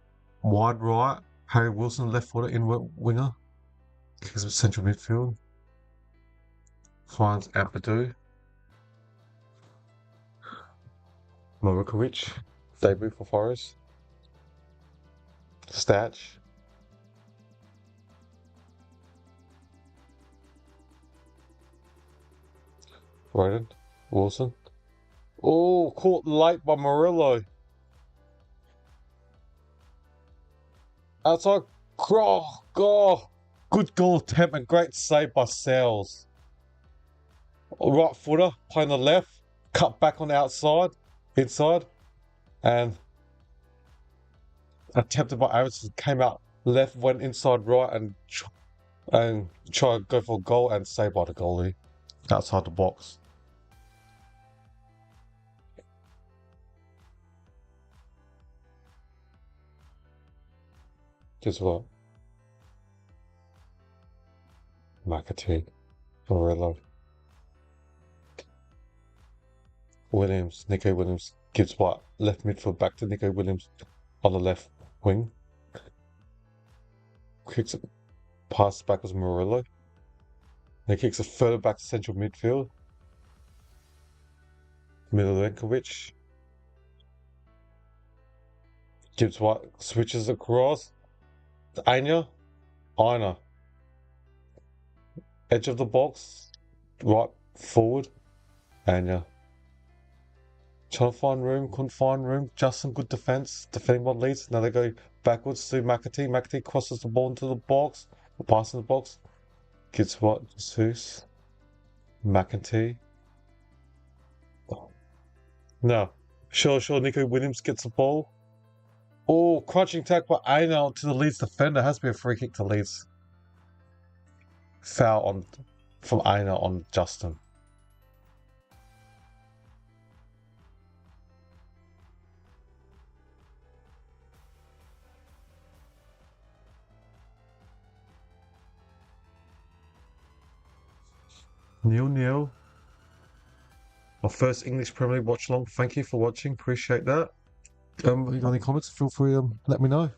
Wide right. Harry Wilson, left footer, in winger. Kicks of central midfield. Finds Ampadu. Morikovic. Debut for Forest. Statch. Roden. Wilson. Oh, caught late by Murillo. Outside. Oh, good goal attempt and great save by Sales. Right footer, playing the left, cut back on the outside, inside, and attempted by Aronson, came out left, went inside right, and try to go for a goal and saved by the goalie outside the box. Guess what? McAtee, Murillo, Williams, Nico Williams gives what? Left midfield back to Nico Williams on the left wing. Kicks it past back as Murillo. Then kicks it further back to central midfield. Milenkovic. Gibbs White switches across. Anya. Ina. Edge of the box. Right forward. Anya. Trying to find room, couldn't find room. Justin, good defense. Defending what leads. Now they go backwards to McAtee. McAtee crosses the ball into the box. Passes the box. Gibbs White. Jesus. McAtee. No. Sure. Nico Williams gets the ball. Oh, crunching tackle by Aina to the Leeds defender. Has to be a free kick to Leeds. Foul on from Aina on Justin. Nil. Our first English Premier League watch along. Thank you for watching. Appreciate that. If you got any comments, feel free to let me know.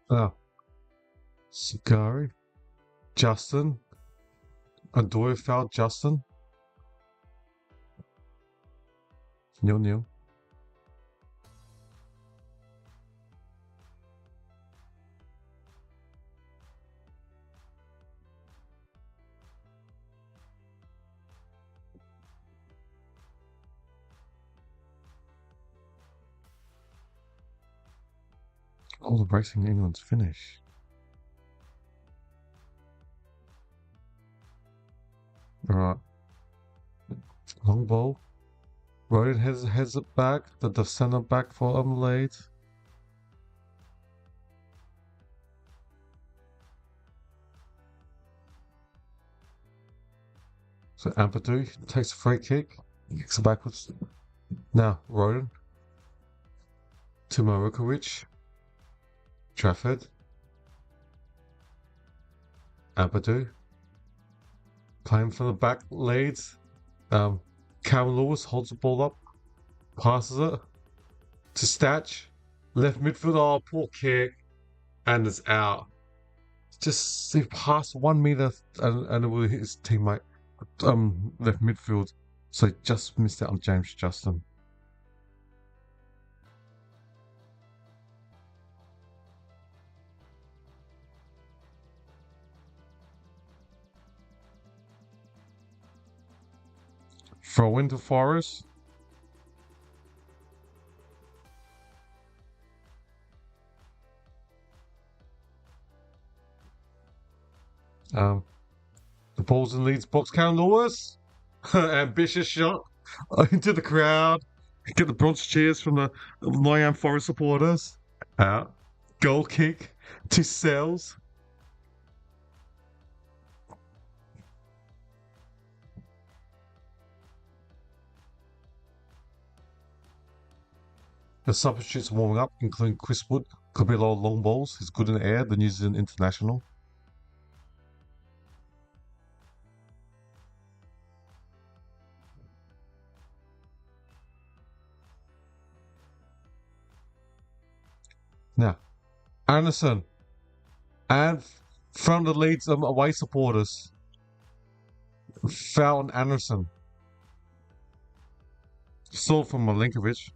Oh. Sigari. Justin. Andoya fouled Justin. 0-0. All the racing England's finish. Alright. Long ball. Roden heads it back. The centre back for late. So Ampadu takes a free kick. Kicks it backwards. Now Roden. To Marukovic. Trafford. Ampadu. Playing from the back, Leeds. Cameron Lewis holds the ball up, passes it to Statch. Left midfield, oh, poor kick, and it's out. Just he passed 1 meter and it was his teammate, left midfield. So he just missed out on James Justin. Throw into Forest. The ball's in Leeds box. Cameron Lewis. Ambitious shot into the crowd. Get the bronze cheers from the Nottingham Forest supporters. Out. Goal kick to Sells. The substitutes warming up, including Chris Wood. Could be a lot of long balls. He's good in the air, the New Zealand international. Now, Anderson. And from the Leeds away supporters. Foul on Anderson. Sold from Milinkovic.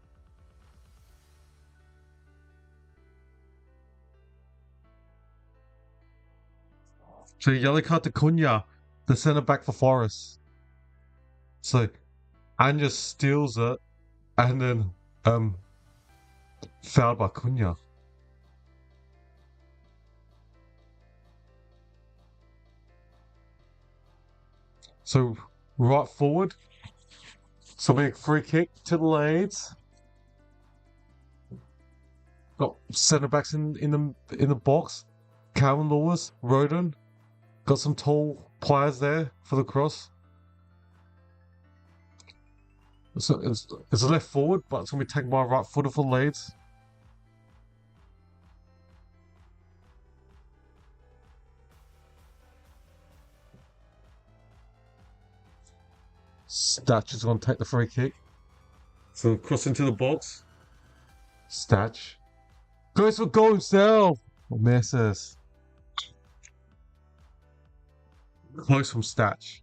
So yellow card to Cunha, the centre back for Forest. So Anya steals it and then fouled by Cunha. So right forward. So big free kick to the Leeds. Got centre backs in the box. Calvin Lewis, Roden. Got some tall players there for the cross. So it's left forward, but it's gonna be taken by right footer for Leeds. Statch is gonna take the free kick. So cross into the box. Statch goes for goal himself. Misses. Close from Statch.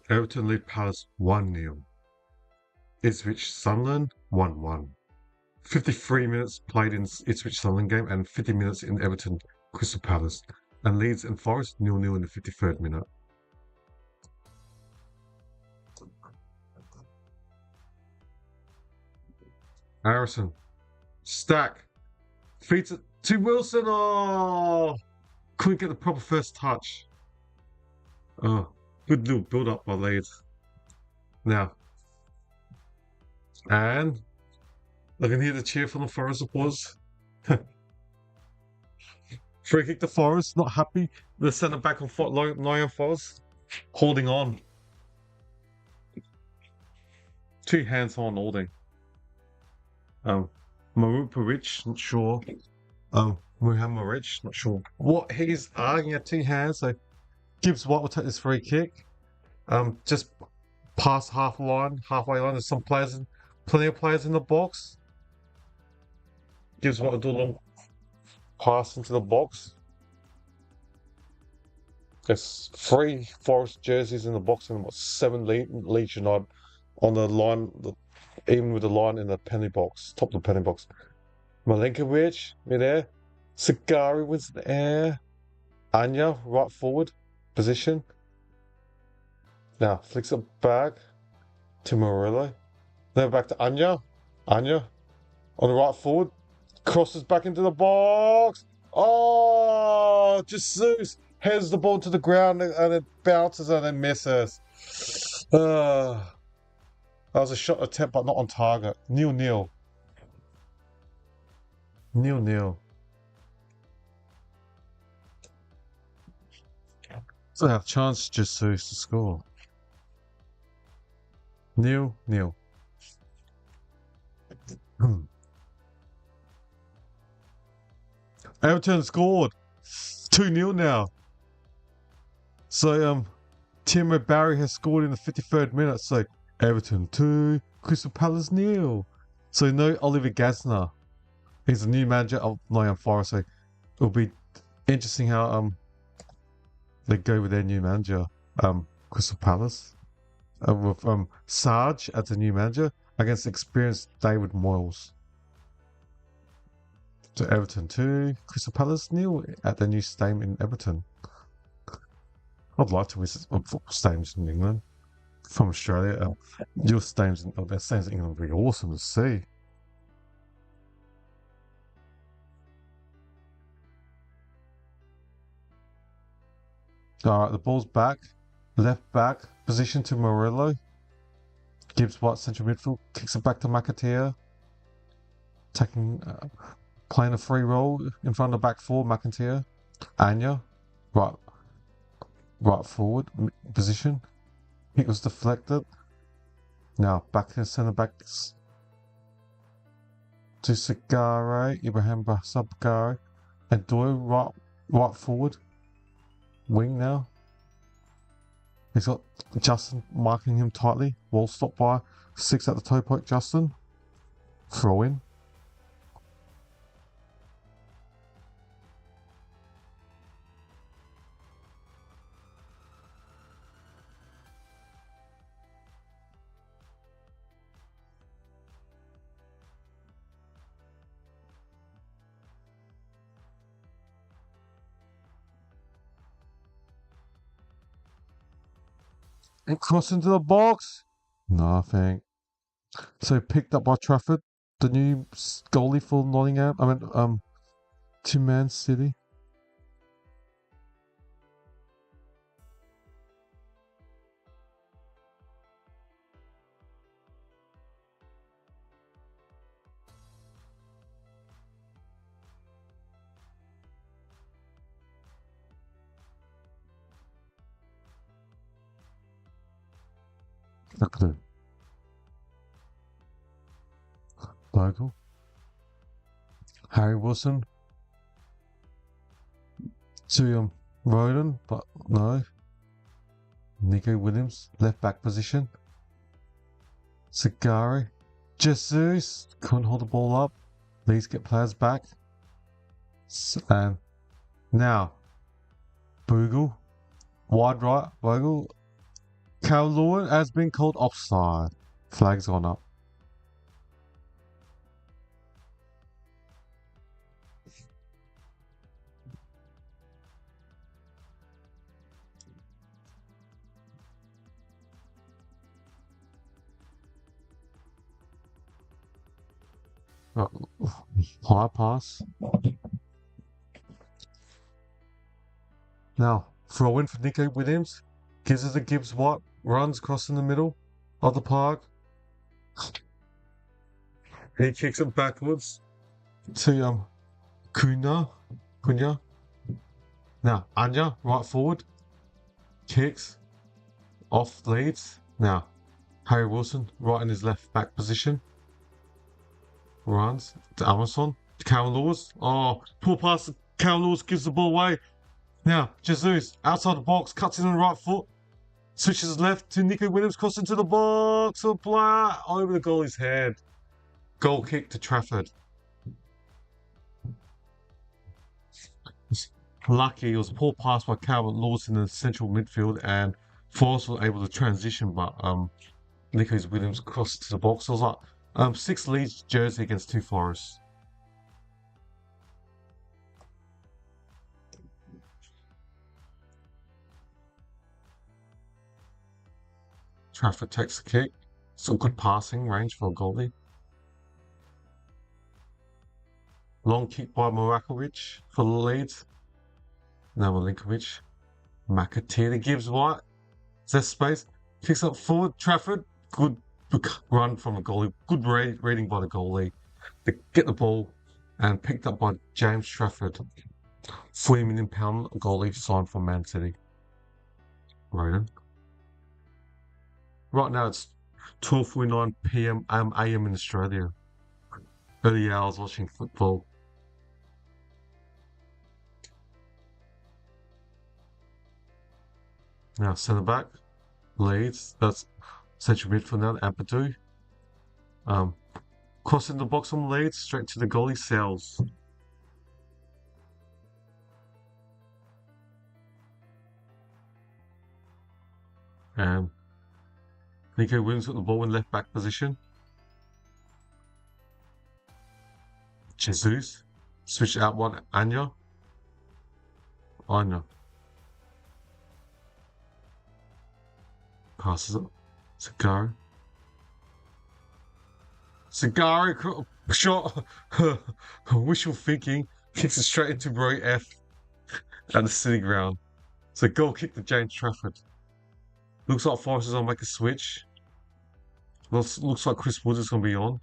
Everton lead Palace 1-0. Ipswich Sunderland 1-1. 53 minutes played in Ipswich Sunderland game and 50 minutes in Everton Crystal Palace. And Leeds and Forest 0-0 in the 53rd minute. Harrison. Stack. Feeds it to Wilson. Oh! Couldn't get the proper first touch. Oh, good little build up by Leeds. Now. And I can hear the cheer from the Forest supporters. Free kick to Forest, not happy. The centre back on Nottingham Forest holding on. 2 hands on holding. Marupovic, not sure. Muhammad, not sure what he's arguing at 2 hands. So Gibbs White will take this free kick. Just past halfway line. There's some players, plenty of players in the box. Gibbs White will do a long pass into the box. There's 3 Forest jerseys in the box and 7 Leeds United on the line, even with the line in the penalty box, top of the penalty box. Milinkovic, midair. Sagari wins the air. Anya, right forward position. Now flicks it back to Murillo. Then back to Anya. Anya on the right forward. Crosses back into the box. Oh, Jesus heads the ball to the ground and it bounces and then misses. That was a shot attempt, but not on target. 0-0. 0-0. So have chance Jesus to score. 0-0. Everton scored 2-0 now. So Timo Barry has scored in the 53rd minute. So Everton 2, Crystal Palace 0. So no Oliver Gazner. He's the new manager of Nottingham Forest. So it'll be interesting how they go with their new manager, Crystal Palace, with Sarge as the new manager against experienced David Moyes. So Everton 2, Crystal Palace 0 at their new stadium in Everton. I'd like to visit football stadiums in England from Australia. Your stadiums in England would be awesome to see. Alright, the ball's back. Left back. Position to Murillo. Gibbs White central midfield. Kicks it back to McAteer. Playing a free roll in front of the back 4. McAteer. Anya. Right forward position. It was deflected. Now back to the centre backs. To Sagare. Ibrahim Sabgare. And Doyle right forward. Wing now. He's got Justin marking him tightly. Wall stopped by 6 at the toe poke, Justin. Throw in. And cross into the box. Nothing. So picked up by Trafford, the new goalie for Nottingham. To Man City. Look at it. Bogle. Harry Wilson. To Roden, but no. Nico Williams, left back position. Sagari. Jesus couldn't hold the ball up. Leeds get players back. And now, Bogle. Wide right, Bogle. Cal Lewin has been called offside. Flag's gone up. High pass. Now, throw in for Nico Williams. Gives it to Gibbs White. Runs crossing the middle of the park. He kicks it backwards to Cunha. Now, Anya, right forward. Kicks. Off Leeds. Now, Harry Wilson, right in his left back position. Runs to Amazon. Karen Laws. Oh, poor pass. Karen Laws gives the ball away. Now, Jesus, outside the box, cuts in on the right foot. Switches left to Nico Williams, crossing to the box. Blah, over the goalie's head. Goal kick to Trafford. Lucky, it was a poor pass by Calvert Lawson in the central midfield, and Forrest was able to transition, but Nico Williams crossed to the box. So it was like 6 Leeds jersey against 2 Forest. Trafford takes the kick. Some good passing range for a goalie. Long kick by Marakovic for the Leeds. Now Milinkovic. McAteer gives White. There's space. Kicks up forward. Trafford. Good run from the goalie. Good reading by the goalie. They get the ball and picked up by James Trafford. £40 million goalie signed from Man City. Roden. Right now it's 12:49 p.m. AM in Australia. Early hours watching football. Now centre back, Leeds. That's central midfield now. Ampadu. Crossing the box on Leeds, straight to the goalie. Sells. And Nico Williams got the ball in left back position. Jesus. Switch out one. Anya. Passes it. Sagari shot. Wishful thinking. Kicks it straight into Roy F. at the City ground. So goal kick to James Trafford. Looks like Forrest is going to make a switch. Looks like Chris Woods is going to be on.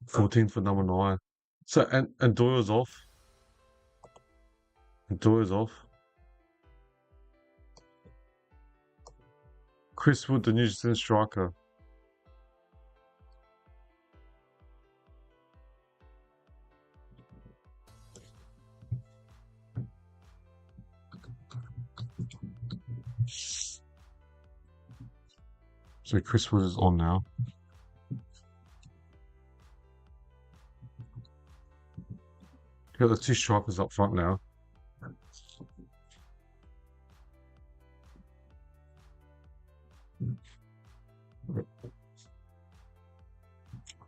14 for number 9. So, and Doyle's off. Chris Wood, the New Zealand striker. So Chris Wood is on now. Got the two strikers up front now.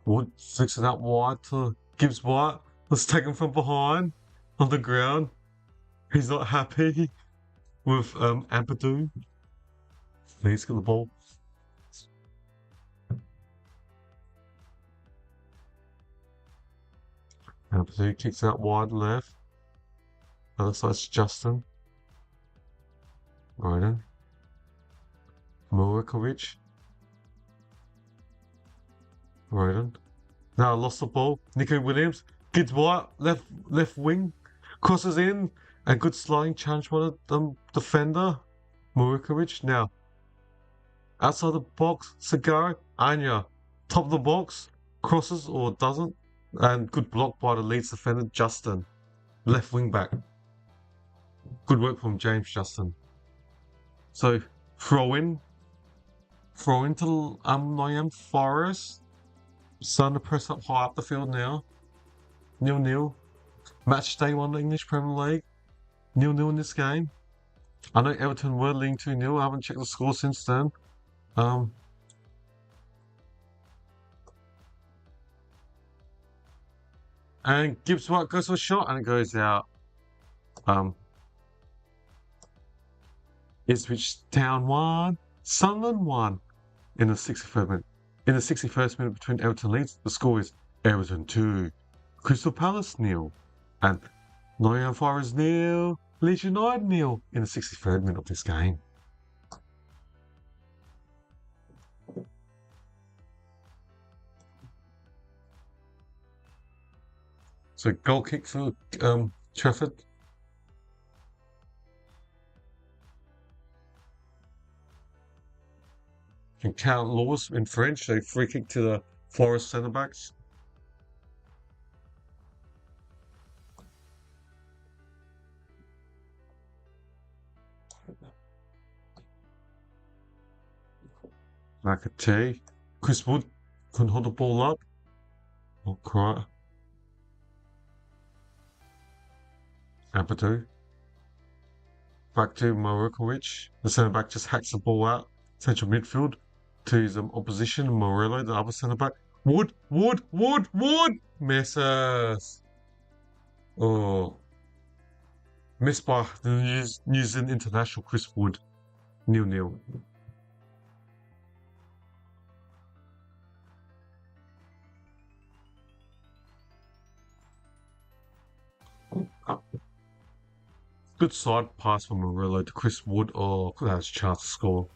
Wood flicks it out wide to Gibbs White. Let's take him from behind on the ground. He's not happy with Ampadu. He's got the ball. Ampadu kicks out wide left. Other side's Justin. Roden. Murikovic. Roden. Now lost the ball. Nico Williams. Gibbs White. Left wing. Crosses in. And good sliding challenge by the defender. Murikovic. Now. Outside the box. Sagaro. Anya. Top of the box. Crosses or doesn't. And good block by the Leeds defender, Justin. Left wing back. Good work from James Justin. So, throw in to Nottingham Forest. Starting to press up high up the field now. 0-0. Match day 1 of the English Premier League. 0-0 in this game. I know Everton were leading 2-0. I haven't checked the score since then. And Gibbs White goes for a shot and it goes out. Ipswich Town 1, Sunderland 1 in the 63rd minute. In the 61st minute between Everton and Leeds, the score is Everton 2, Crystal Palace 0, and Nottingham Forest 0, Leeds United 0 in the 63rd minute of this game. So goal kick for Trafford. And count laws in French, a free kick to the Forest centre backs. McAtee. Chris Wood couldn't hold the ball up. Not quite. Ampadu. Back to Murikovic. The centre back just hacks the ball out. Central midfield to his opposition. Morello, the other centre back. Wood! Misses! Oh. Missed by the New Zealand international Chris Wood. 0-0. Good side pass from Morello to Chris Wood. Oh, could have a chance to score.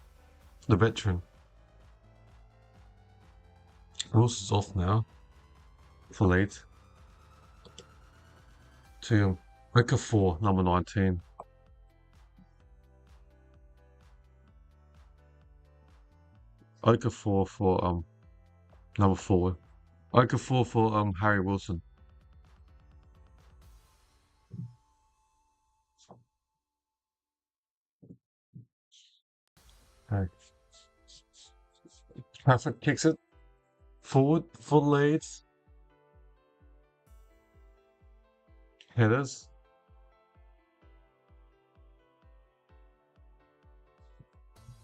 The veteran. Wilson's off now for Leeds. To Okafor, number 19. Okafor for number 4. Okafor for Harry Wilson. Okay. Trafford kicks it forward for Leeds. Headers.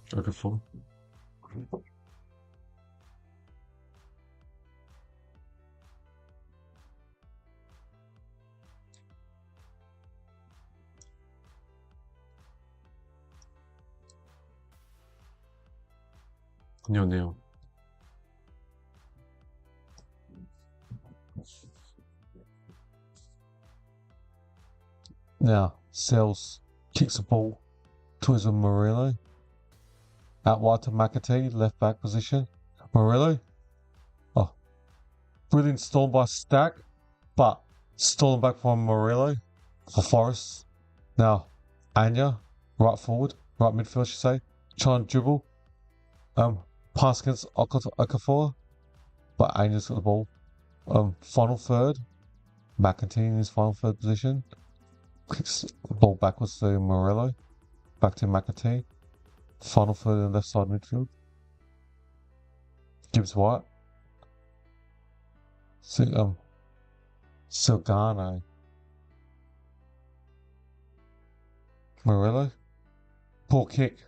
Okafor. Nil. Now, Sells kicks the ball towards Morello. Out wide to McAtee, left back position. Morello. Oh, brilliant stall by Stack, but stolen back from Morello for Forest. Now, Anya, right forward, right midfield, I should say, trying to dribble. Pass against Okafor, but Anya's got the ball. Final third. McAtee in his final third position. Kicks the ball backwards to Morello. Back to McAtee. Final third in left side midfield. Gibbs White. Silgano. Morello. Poor kick.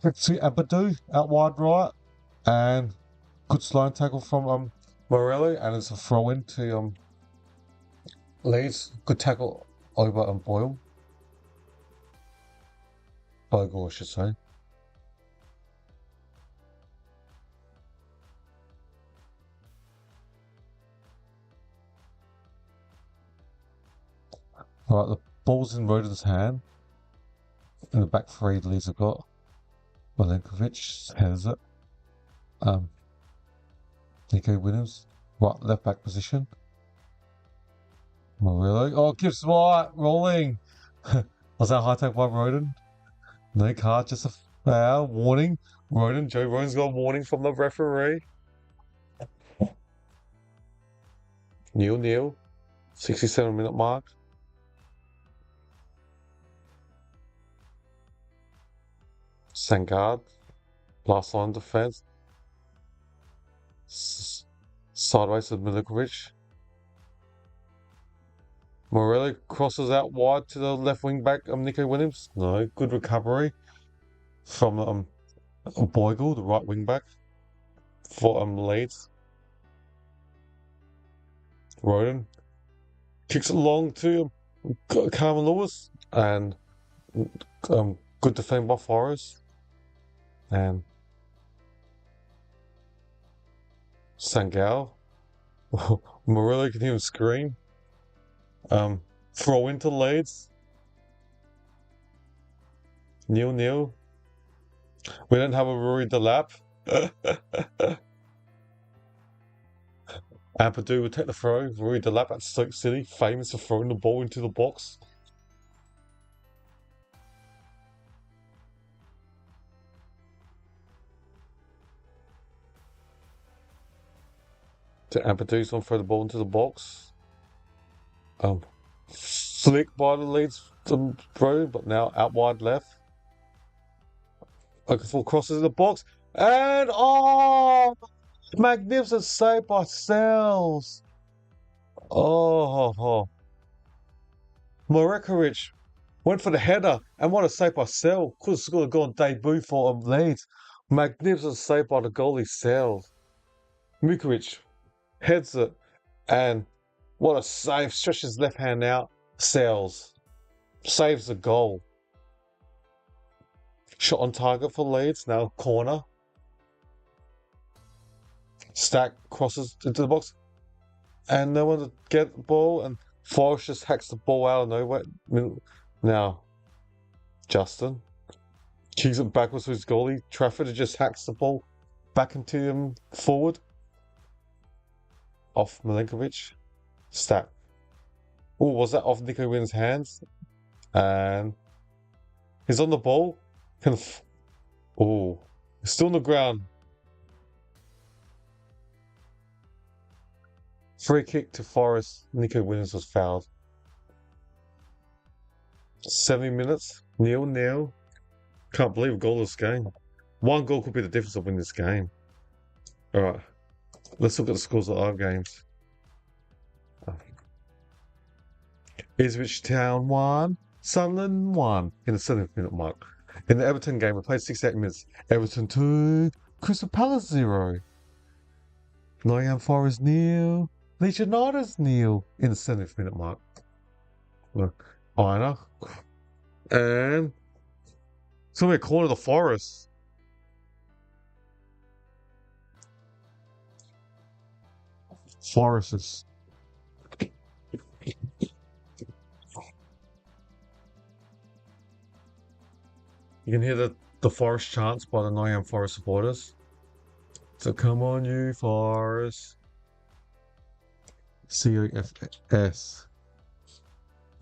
To Abadou out wide right. And good slow tackle from Morello, and it's a throw in to Leeds. Good tackle over Boyle. Bogle, I should say. Alright, the ball's in Rodin's hand. In the back three, Leeds have got. Milenkovic headers it. Nico Williams, right left back position. Morello. Oh, Gibbs White rolling. Was that high take by Rodin? No card, just a foul. Warning. Joe Rodin's got a warning from the referee. 0-0. 67-minute mark. Sangard. Last line defense. Sideways to Milenkovic. Morello crosses out wide to the left wing back, Nico Williams. No, good recovery from Boyle, the right wing back for Leeds. Rodin kicks it long to Carmen Lewis, and good defending by Forrest. And Sangal. Morello can hear him scream. Throw into Leeds. 0-0. We don't have a Rory Delap. Ampadu will take the throw. Rory Delap at Stoke City, famous for throwing the ball into the box. To Ampadu's gonna throw the ball into the box. Flick by the Leeds throw, but now out wide left. Okafor crosses in the box, and magnificent save by Sells. Morekovic went for the header, and what a save by Sells. Could have scored a goal on debut for Leeds. Magnificent save by the goalie Sells. Mukovic heads it, and what a save. Stretches his left hand out. Sells. Saves the goal. Shot on target for Leeds. Now corner. Stack crosses into the box. And no one to get the ball. And Forrest just hacks the ball out of nowhere. Now, Justin kicks it backwards to his goalie. Trafford just hacks the ball back into him forward. Off Milenkovic. Stack. Oh, was that off Nico Williams' hands? And he's on the ball. He's still on the ground. Free kick to Forest. Nico Williams was fouled. 70 minutes. 0-0. Can't believe a goalless game. One goal could be the difference of winning this game. Alright. Let's look at the scores of our games. Ipswich Town 1, Sunderland 1 in the 70th minute mark. In the Everton game, we played 68 minutes. Everton 2, Crystal Palace 0. Nottingham Forest 0, Leeds United 0 in the 70th minute mark. Look, Ina. And it's going to be a corner of the Forest. Forests. You can hear the Forest chants by the Nottingham Forest supporters. So come on, you Forest. COFS.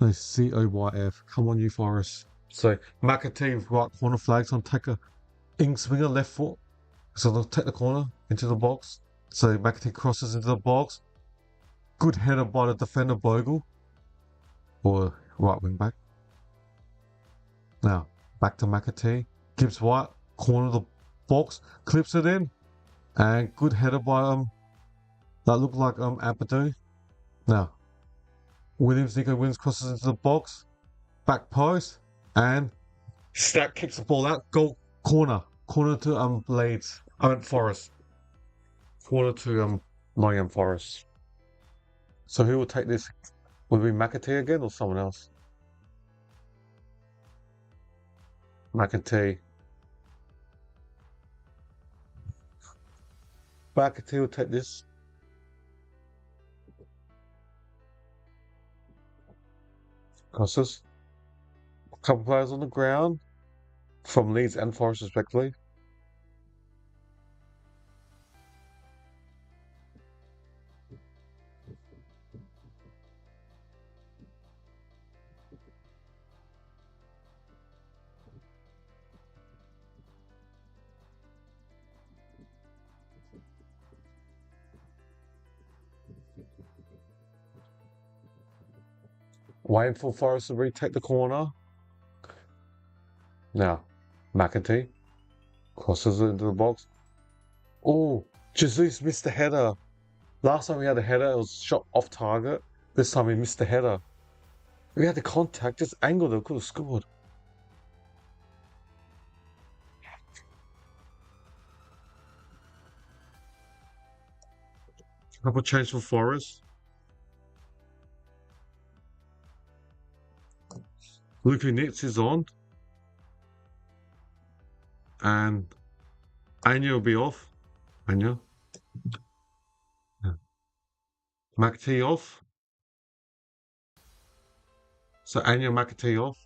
No, COYF. Come on, you Forest. So McAtee right corner flags on take a in-swinger left foot. So they'll take the corner into the box. So McAtee crosses into the box. Good header by the defender Bogle. Or right wing back. Now, back to McAtee. Gibbs White, corner of the box, clips it in, and good header by that looked like Ampadu. Now Williams Nico wins, crosses into the box, back post, and Stack kicks the ball out, goal, corner to Leeds. I meant Forest. Corner to Nottingham Forest. So who will take this? Will it be McAtee again or someone else? McAtee. McAtee will take this. Crosses. A couple players on the ground from Leeds and Forest respectively. Waiting for Forest to retake the corner. Now, McAtee crosses it into the box. Oh, Jesus missed the header. Last time we had a header, it was shot off target. This time he missed the header. We had the contact, just angled it, could have scored. Couple change for Forest. Luke Nitz is on. And Anya will be off. Anya. Yeah. McAtee off. So Anya McAtee off.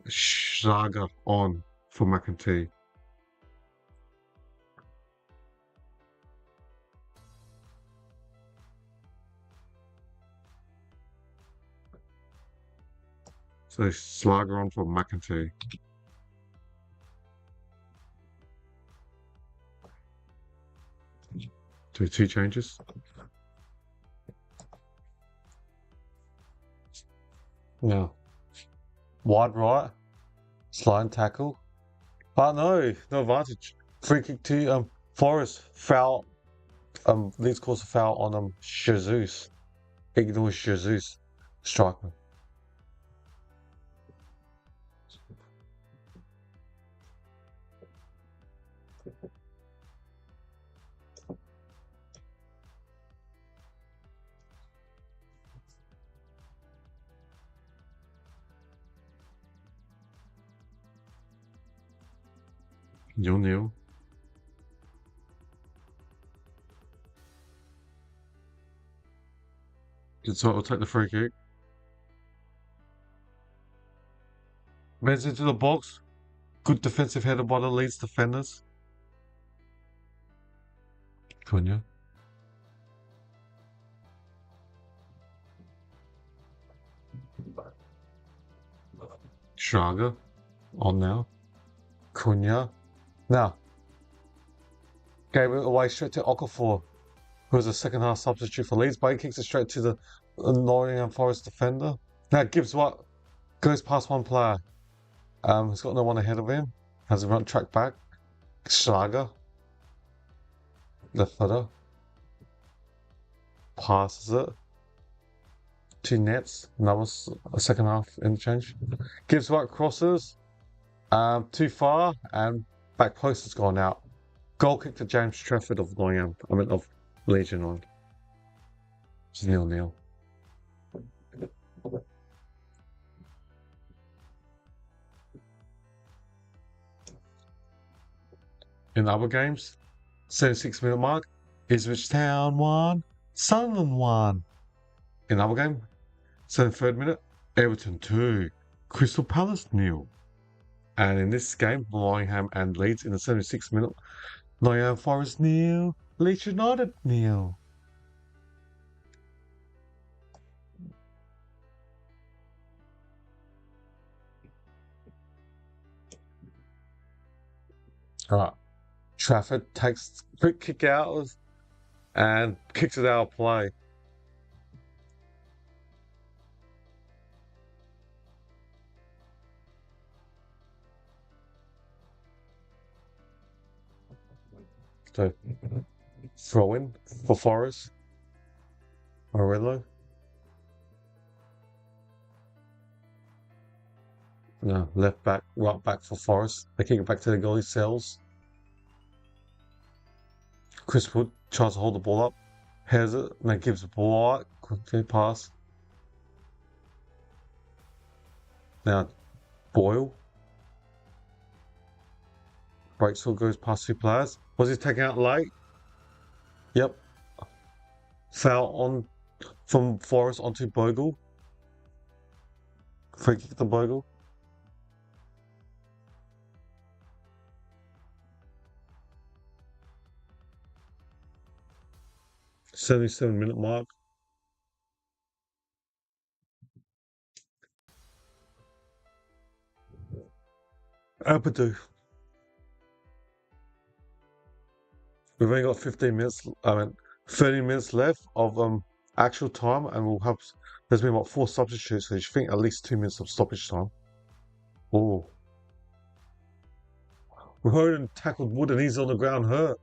Schlager on for McAtee. So Schlager on for McAtee. Do two changes. Now, wide right, slide and tackle. But no advantage. Free kick to Forest, foul. Leeds calls a foul on Jesus. Ignores Jesus. Striker. Nil. So will take the free kick. Bends into the box. Good defensive header by the Leeds defenders. Cunha. Schrager on now. Cunha. Now, gave it away straight to Okafor, who was a second half substitute for Leeds, but he kicks it straight to the Nottingham Forest defender. Now, Gibbs what goes past one player. He's got no one ahead of him. Has a run track back. Schlager. Left footer. Passes it. Two nets. Another a second half interchange. Gibbs what crosses. Too far, and back post has gone out. Goal kick to James Trafford of Nottingham. Of Leeds United. It's 0-0. In other games, 76-minute mark, Ipswich Town 1, Sunderland 1. In other game, 73rd minute, Everton 2, Crystal Palace 0. And in this game, Nottingham and Leeds in the 76th minute, Nottingham Forest 0, Leeds United 0. Alright. Trafford takes quick kick out and kicks it out of play. So throw in for Forest. Morello. No, left back, right back for Forest. They kick it back to the goalie cells. Chris Wood tries to hold the ball up, has it, and then gives the ball out. Quickly pass. Now Boyle. Breaksville goes past two players. Was he taken out late? Yep. Foul on from Forest onto Bogle. Free kick to Bogle. 77-minute mark. Apadoo. We've only got 15 minutes, 30 minutes left of actual time, and we'll have, there's been about 4 substitutes, so you should think at least 2 minutes of stoppage time. Oh. Roden tackled Wood and he's on the ground hurt.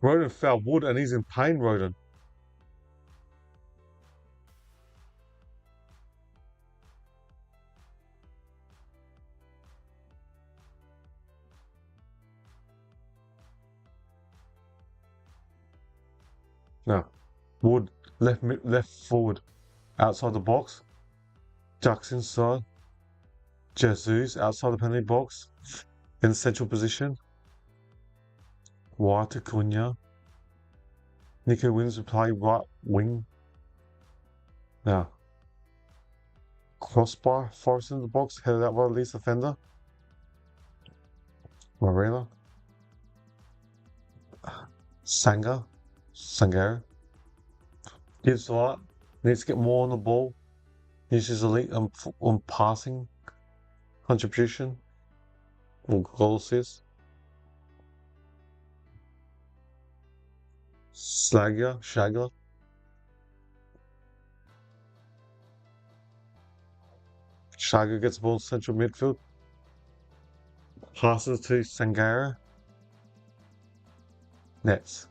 Roden fouled Wood and he's in pain, Roden. No. Wood left forward outside the box. Ducks inside. Jesus outside the penalty box in central position. Wide to Cunha. Nico Williams will play right wing. Now. Crossbar, Forest in the box, headed out by the Leeds defender. Morena. Sangare. Gives a lot. Needs to get more on the ball. Uses elite on passing contribution. Or goal assist. Shagger. Shagger gets the ball in central midfield. Passes to Sangare. Nets.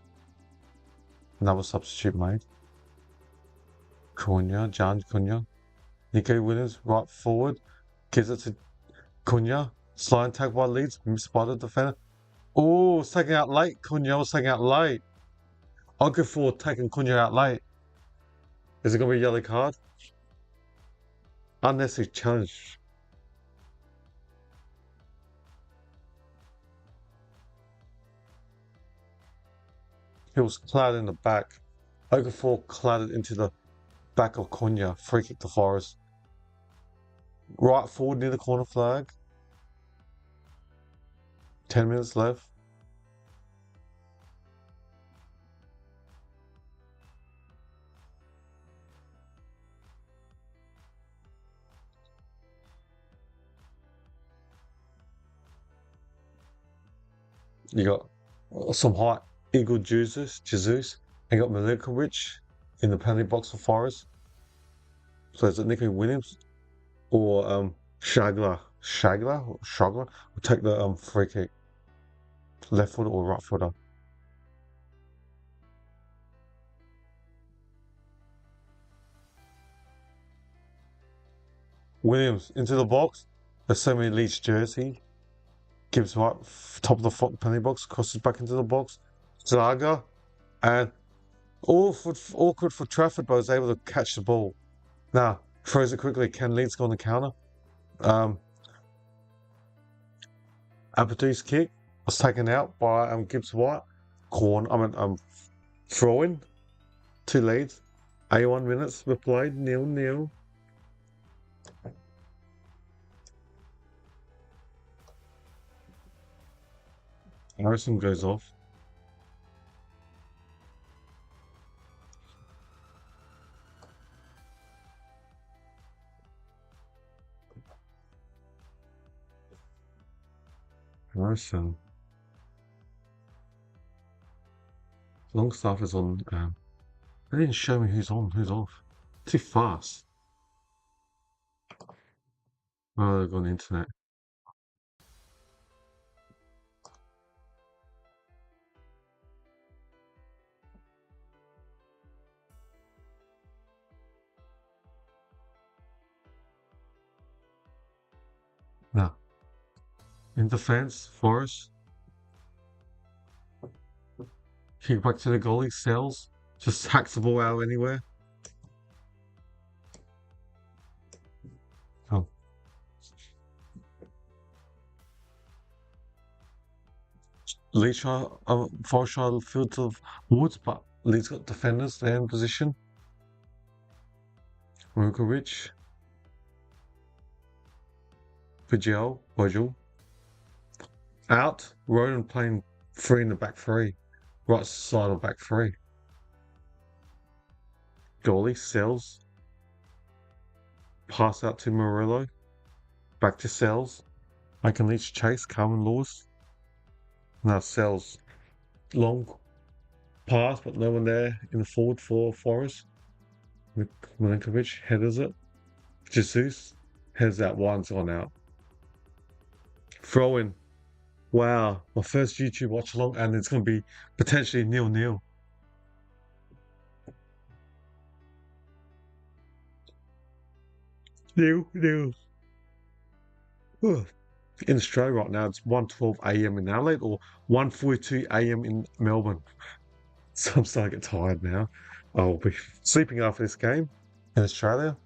Another substitute made. John Cunha. Nico Williams right forward. Gives it to Cunha. Sliding tag by Leeds. Missed by the defender. Oh, it's taken out late. Cunha was taken out late. I'll go for taking Cunha out late. Is it going to be a yellow card? Unnecessary challenge. He was clad in the back. Okafor cladded into the back of Cunha. Free kick to Forest. Right forward near the corner flag. 10 minutes left. You got some height. Eagle Jesus, and got Milinkovic in the penalty box for Forest. So is it Nico Williams or Shagler? Shagler will take the free kick. Left footer or right footer? Williams into the box. There's so many Leeds jersey. Gives right top of the penalty box, crosses back into the box. Zaga and awkward for Trafford, but was able to catch the ball. Now throws it quickly. Can Leeds go on the counter? Abadou's kick was taken out by Gibbs White. Throw in. 2 Leeds. 81 minutes were played. 0-0. Harrison goes off. Harrison. Longstaff is on. They didn't show me who's on, who's off. Too fast. Oh, they've got the internet. In defence, Forrest. Kick back to the goalie, Sells. Just hacks the ball out anywhere. Oh. Leeds Forrest try the field to Woods, but Leeds got defenders there in position. Rukovic. Virgil. Out. Roden playing three in the back three. Right side of back three. Goalie, Sells. Pass out to Murillo. Back to Sells. Making Leach chase. Carmen Lewis. Now Sells. Long pass, but no one there in the forward for Forest. Milinkovic headers it. Jesus heads that one's gone out. Throw in. Wow, my first YouTube watch along, and it's going to be potentially 0-0. Nil. In Australia right now, it's 1:12 a.m. in Adelaide or 1:42 a.m. in Melbourne. So I'm starting to get tired now. I'll be sleeping after this game in Australia.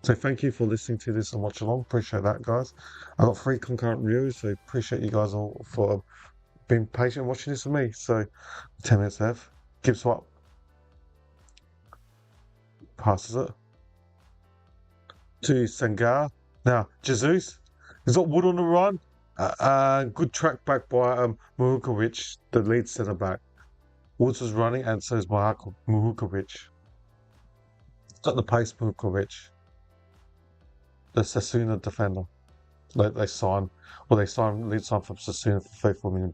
So thank you for listening to this and watch along. Appreciate that, guys. I got 3 concurrent views, so appreciate you guys all for being patient watching this with me. So 10 minutes left. Gibbs swap. Passes it to Sangar. Now Jesus. He's got Wood on the run. Good track back by Muhukovic, the lead centre back. Woods was running, and so is Muhukovic. Got the pace, Muhukovic. The Sasuna defender. They signed lead sign from Sasuna for £34 million.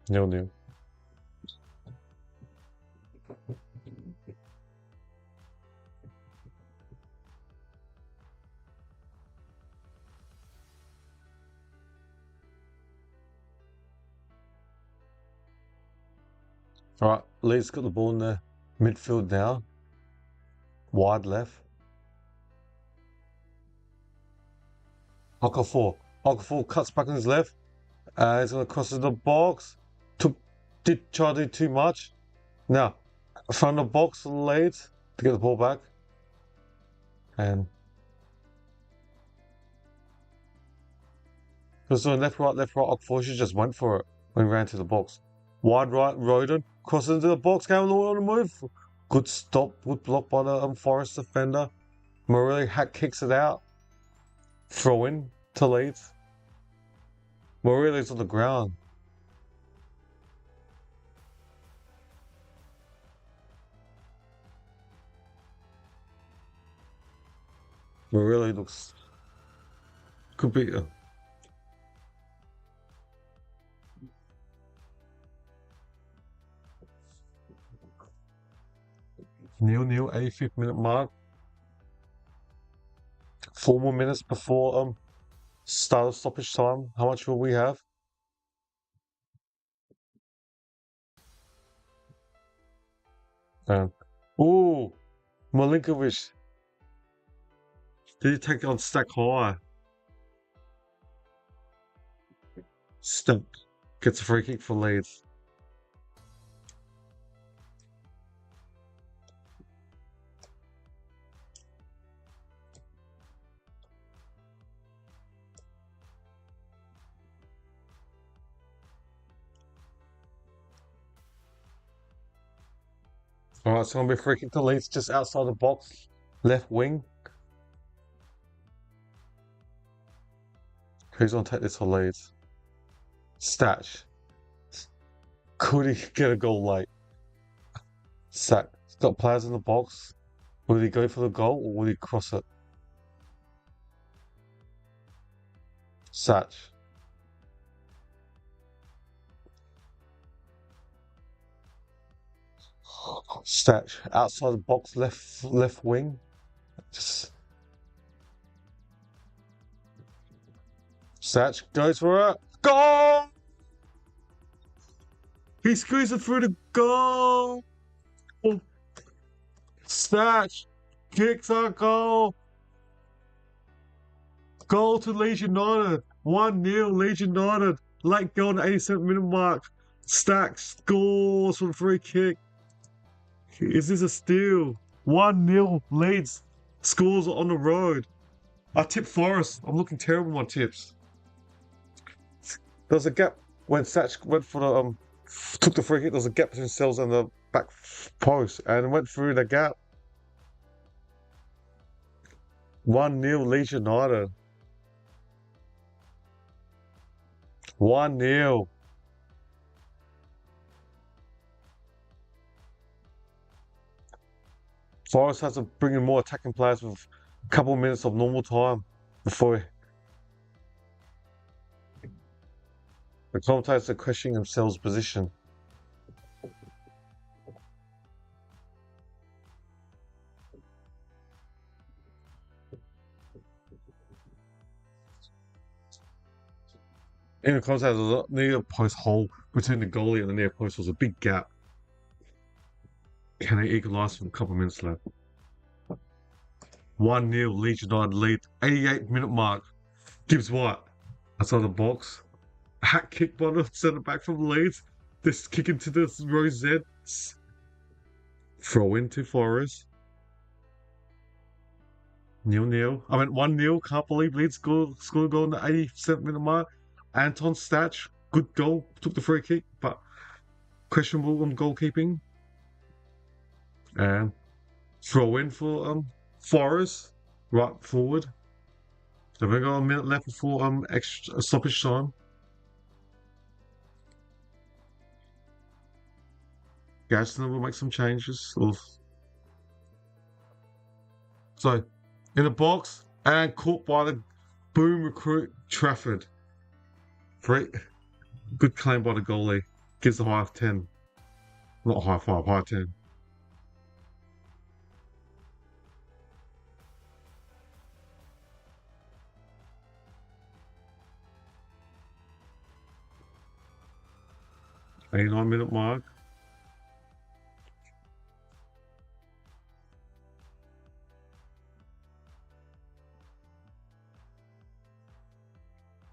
0-0. All right, Leeds got the ball in the midfield now. Wide left. Okafor cuts back on his left. He's going to cross the box. Did try to do too much. Now, front of the box, Leeds to get the ball back. And because doing left, right, Okafor just went for it when he ran to the box. Wide right, Roden crosses into the box, going on the move. Good stop, good block by the Forest defender. Morelli kicks it out. Throw in to Leeds. Morelli's on the ground. Morelli looks could be 0-0, 85th minute mark. 4 more minutes before start of stoppage time. How much will we have? Ooh, Milinkovic. Did he take it on stack high? Step gets a free kick for Leeds. Alright, it's going to be a free kick to Leeds just outside the box. Left wing. Who's going to take this for Leeds? Statch. Could he get a goal late? Sack. He's got players in the box. Will he go for the goal or will he cross it? Satch. Statch. Outside the box, left wing. Just Satch goes for it. Goal! He squeezed it through the goal. Satch kicks a goal. Goal to Leeds United. 1-0 Leeds United. Late goal in the 87th minute mark. Stack scores from free kick. Is this a steal? 1-0 Leeds scores on the road. I tipped Forest. I'm looking terrible with my tips. There's a gap when Satch went for the took the free kick. There's a gap between Sells and the back post, and went through the gap. 1-0 Leeds United. 1-0. Forest has to bring in more attacking players with a couple of minutes of normal time before the commentators are questioning themselves' position. In the commentators, the near post hole between the goalie and the near post was a big gap. Can they equalise with a couple of minutes left? 1-0 Leeds United lead. 88th minute mark. Gibbs White outside the box. Hat kick by the centre back from Leeds. This kick into the rosettes. Throw into Forest. 0-0. I meant 1-0. Can't believe Leeds scored a goal in the 87th minute mark. Anton Stach, good goal. Took the free kick, but questionable on goalkeeping. And throw in for Forest, right forward. They've only got a minute left before extra stoppage time. Gaston will make some changes. So, in the box, and caught by the boom recruit Trafford. Great. Good claim by the goalie. Gives the high of 10. Not high 5, high 10. $89-minute mark.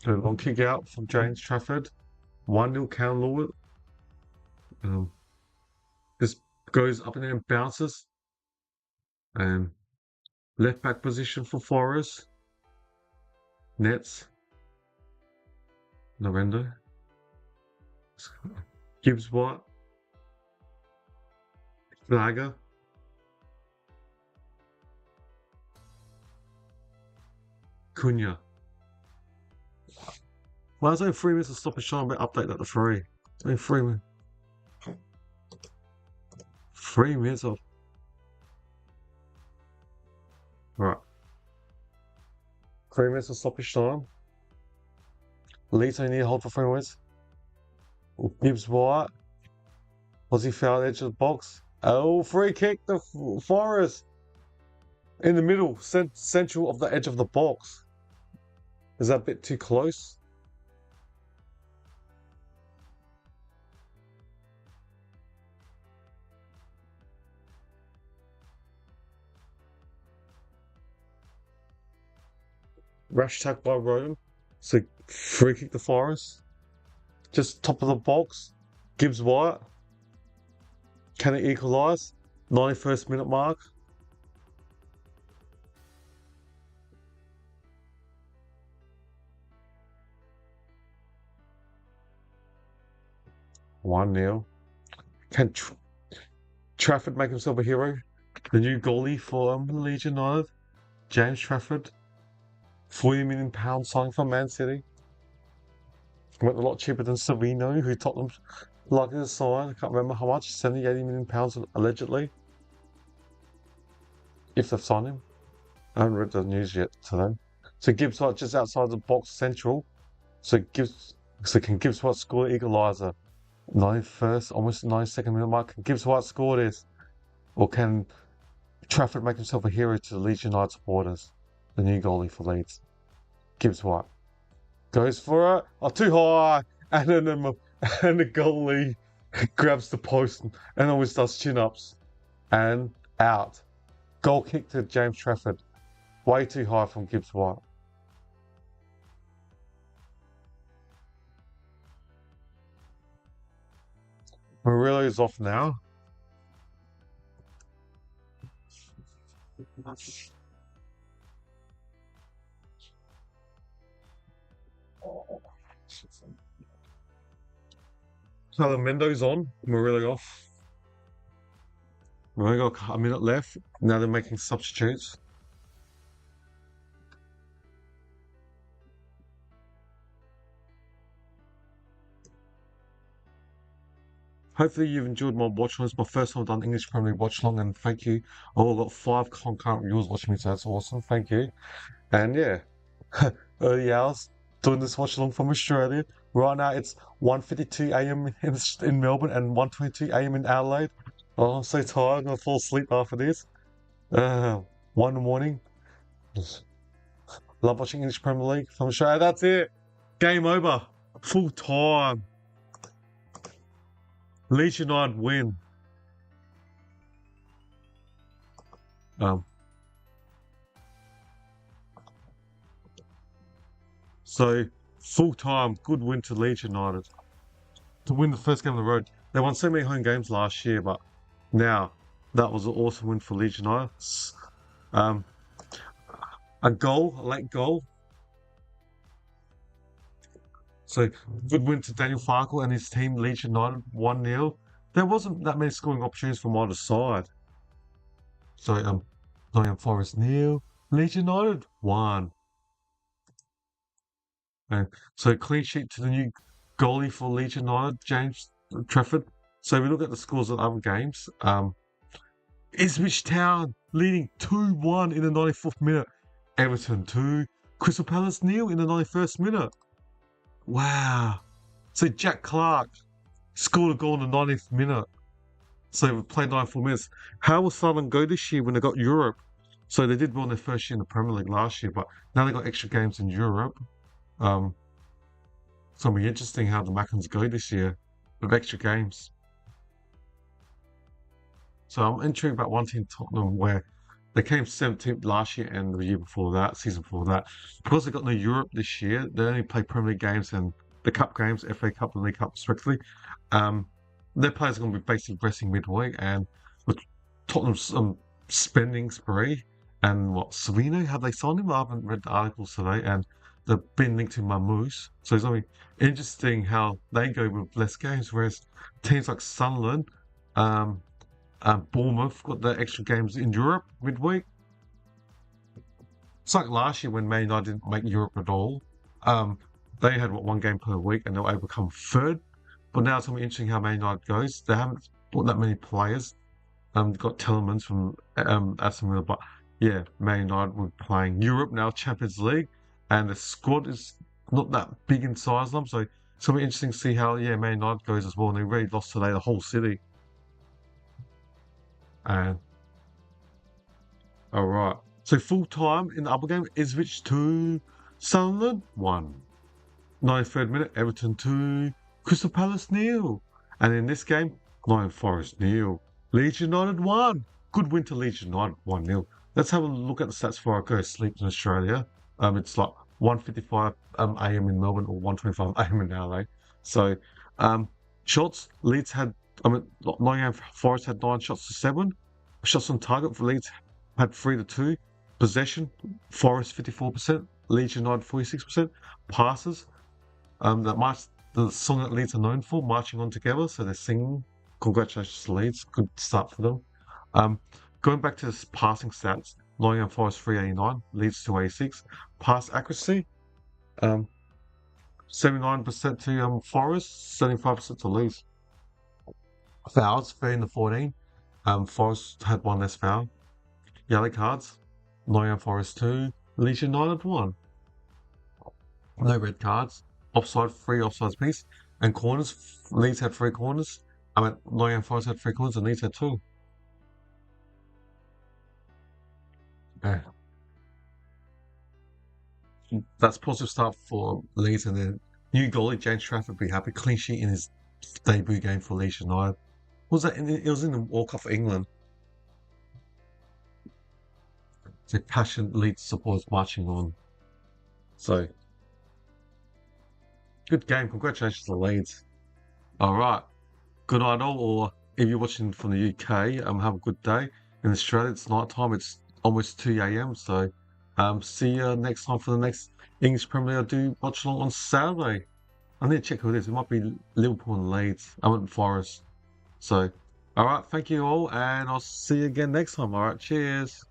A long kick out from James Trafford. 1-0 Callum Lord. This goes up and then bounces. And left back position for Forest. Nets. Narendo. Gibbs White. Flagger. Cunha. Well, there's only 3 minutes of stoppage time, but update that to 3. Only 3 minutes. 3 minutes of. Right. 3 minutes of stoppage time. Leeds only need to hold for 3 minutes. Gibbs White. Was he fouled edge of the box? Oh, free kick to Forest. In the middle, central of the edge of the box. Is that a bit too close? Rash attack by Rome. So free kick to Forest. Just top of the box. Gibbs White. Can it equalise? 91st minute mark. One 0. Can Trafford make himself a hero? The new goalie for Leeds United, James Trafford. £40 million signing from Man City. Went a lot cheaper than Savino, who Tottenham likely to sign. I can't remember how much. 70, 80 million pounds allegedly. If they've signed him. I haven't read the news yet today. So Gibbs White just outside the box central. So can Gibbs White score the equaliser? 91st, almost 92nd minute mark. Can Gibbs White score this? Or can Trafford make himself a hero to the Leeds United supporters? The new goalie for Leeds. Gibbs White. Goes for it. Oh, too high. And then and the goalie grabs the post and always does chin-ups. And out. Goal kick to James Trafford. Way too high from Gibbs White. Murillo's off now. Mendo's on. Murillo off. We only got a minute left. Now they're making substitutes. Hopefully you've enjoyed my watch along. It's my first time I've done English Premier League watch along, and thank you. I've got 5 concurrent viewers watching me, so that's awesome. Thank you. And yeah, early hours doing this watch along from Australia. Right now it's 1:52 a.m. in Melbourne and 1:22 a.m. in Adelaide. Oh, I'm so tired. I'm gonna fall asleep after this. 1 in the morning. Love watching English Premier League from Australia. That's it. Game over. Full time. Leeds United win. So full time, good win to Leeds United to win the first game on the road. They won so many home games last year, but now that was an awesome win for Leeds United. A late goal. So good win to Daniel Farkle and his team, Leeds United 1-0. There wasn't that many scoring opportunities from either side. So Nottingham Forest 0, Leeds United 1. And so clean sheet to the new goalie for Leeds United, James Trafford. So we look at the scores of other games. Ipswich Town leading 2-1 in the 94th minute. Everton 2, Crystal Palace 0 in the 91st minute. Wow. So Jack Clark scored a goal in the 90th minute. So we played 94 minutes. How will Sunderland go this year when they got Europe? So they did well in their first year in the Premier League last year, but now they got extra games in Europe. So it'll be interesting how the Mackens go this year with extra games. So I'm intrigued about one team, Tottenham, where they came 17th last year and the year before that, season before that. Because they got no Europe this year, they only play Premier League games and the Cup games, FA Cup and League Cup respectively. Their players are going to be basically resting midweek, and with Tottenham's spending spree and what Savino, have they signed him? I haven't read the articles today, and they've been linked to Mamouche. So it's going to be interesting how they go with less games, whereas teams like Sunderland, Bournemouth got the extra games in Europe midweek. It's like last year when Man United didn't make Europe at all. They had one game per week and they were able to come third. But now it's going to be interesting how Man United goes. They haven't bought that many players. Got Telemans from Aston Villa, but yeah, Man United were playing Europe now, Champions League, and the squad is not that big in size. So it's going to be interesting to see how Man United goes as well. And they really lost today, the whole city. And all right, so full time in the upper game, Ipswich 2, Sunderland 1. 93rd minute, Everton 2, Crystal Palace 0. And in this game, Nottingham Forest 0, Leeds United 1. Good win to Leeds United 1-0. Let's have a look at the stats before I go to sleep in Australia. It's like 1:55 a.m. in Melbourne or 1:25 a.m. in LA. So shots, Leeds had. Nottingham Forest had 9 shots to 7. Shots on target for Leeds had 3-2. Possession, Forest 54%, Leeds United 46%. Passes, the song that Leeds are known for, marching on together. So they're singing. Congratulations to Leeds, good start for them. Going back to the passing stats, Nottingham Forest 389, Leeds 286. Pass accuracy, 79% to Forest, 75% to Leeds. Fouls, 13-14. Forest had 1 less foul. Yellow cards, Nottingham Forest 2, Leeds United 1. No red cards. Offside, 3 offsides piece. And corners, Leeds had 3 corners. Nottingham Forest had 3 corners and Leeds had 2. Yeah. that's positive start for Leeds, and then new goalie James Trafford be happy. Clean sheet in his debut game for Leeds United. Was that? It was in the World Cup for England. So passionate Leeds supporters marching on. So good game. Congratulations to Leeds. All right. Good night all. Or if you're watching from the UK, have a good day. In Australia, it's night time. It's almost 2 a.m. So see you next time for the next English Premier League. I do watch along on Saturday. I need to check who it is. It might be Liverpool and Leeds. I'm at Forest. So, all right. Thank you all, and I'll see you again next time. All right. Cheers.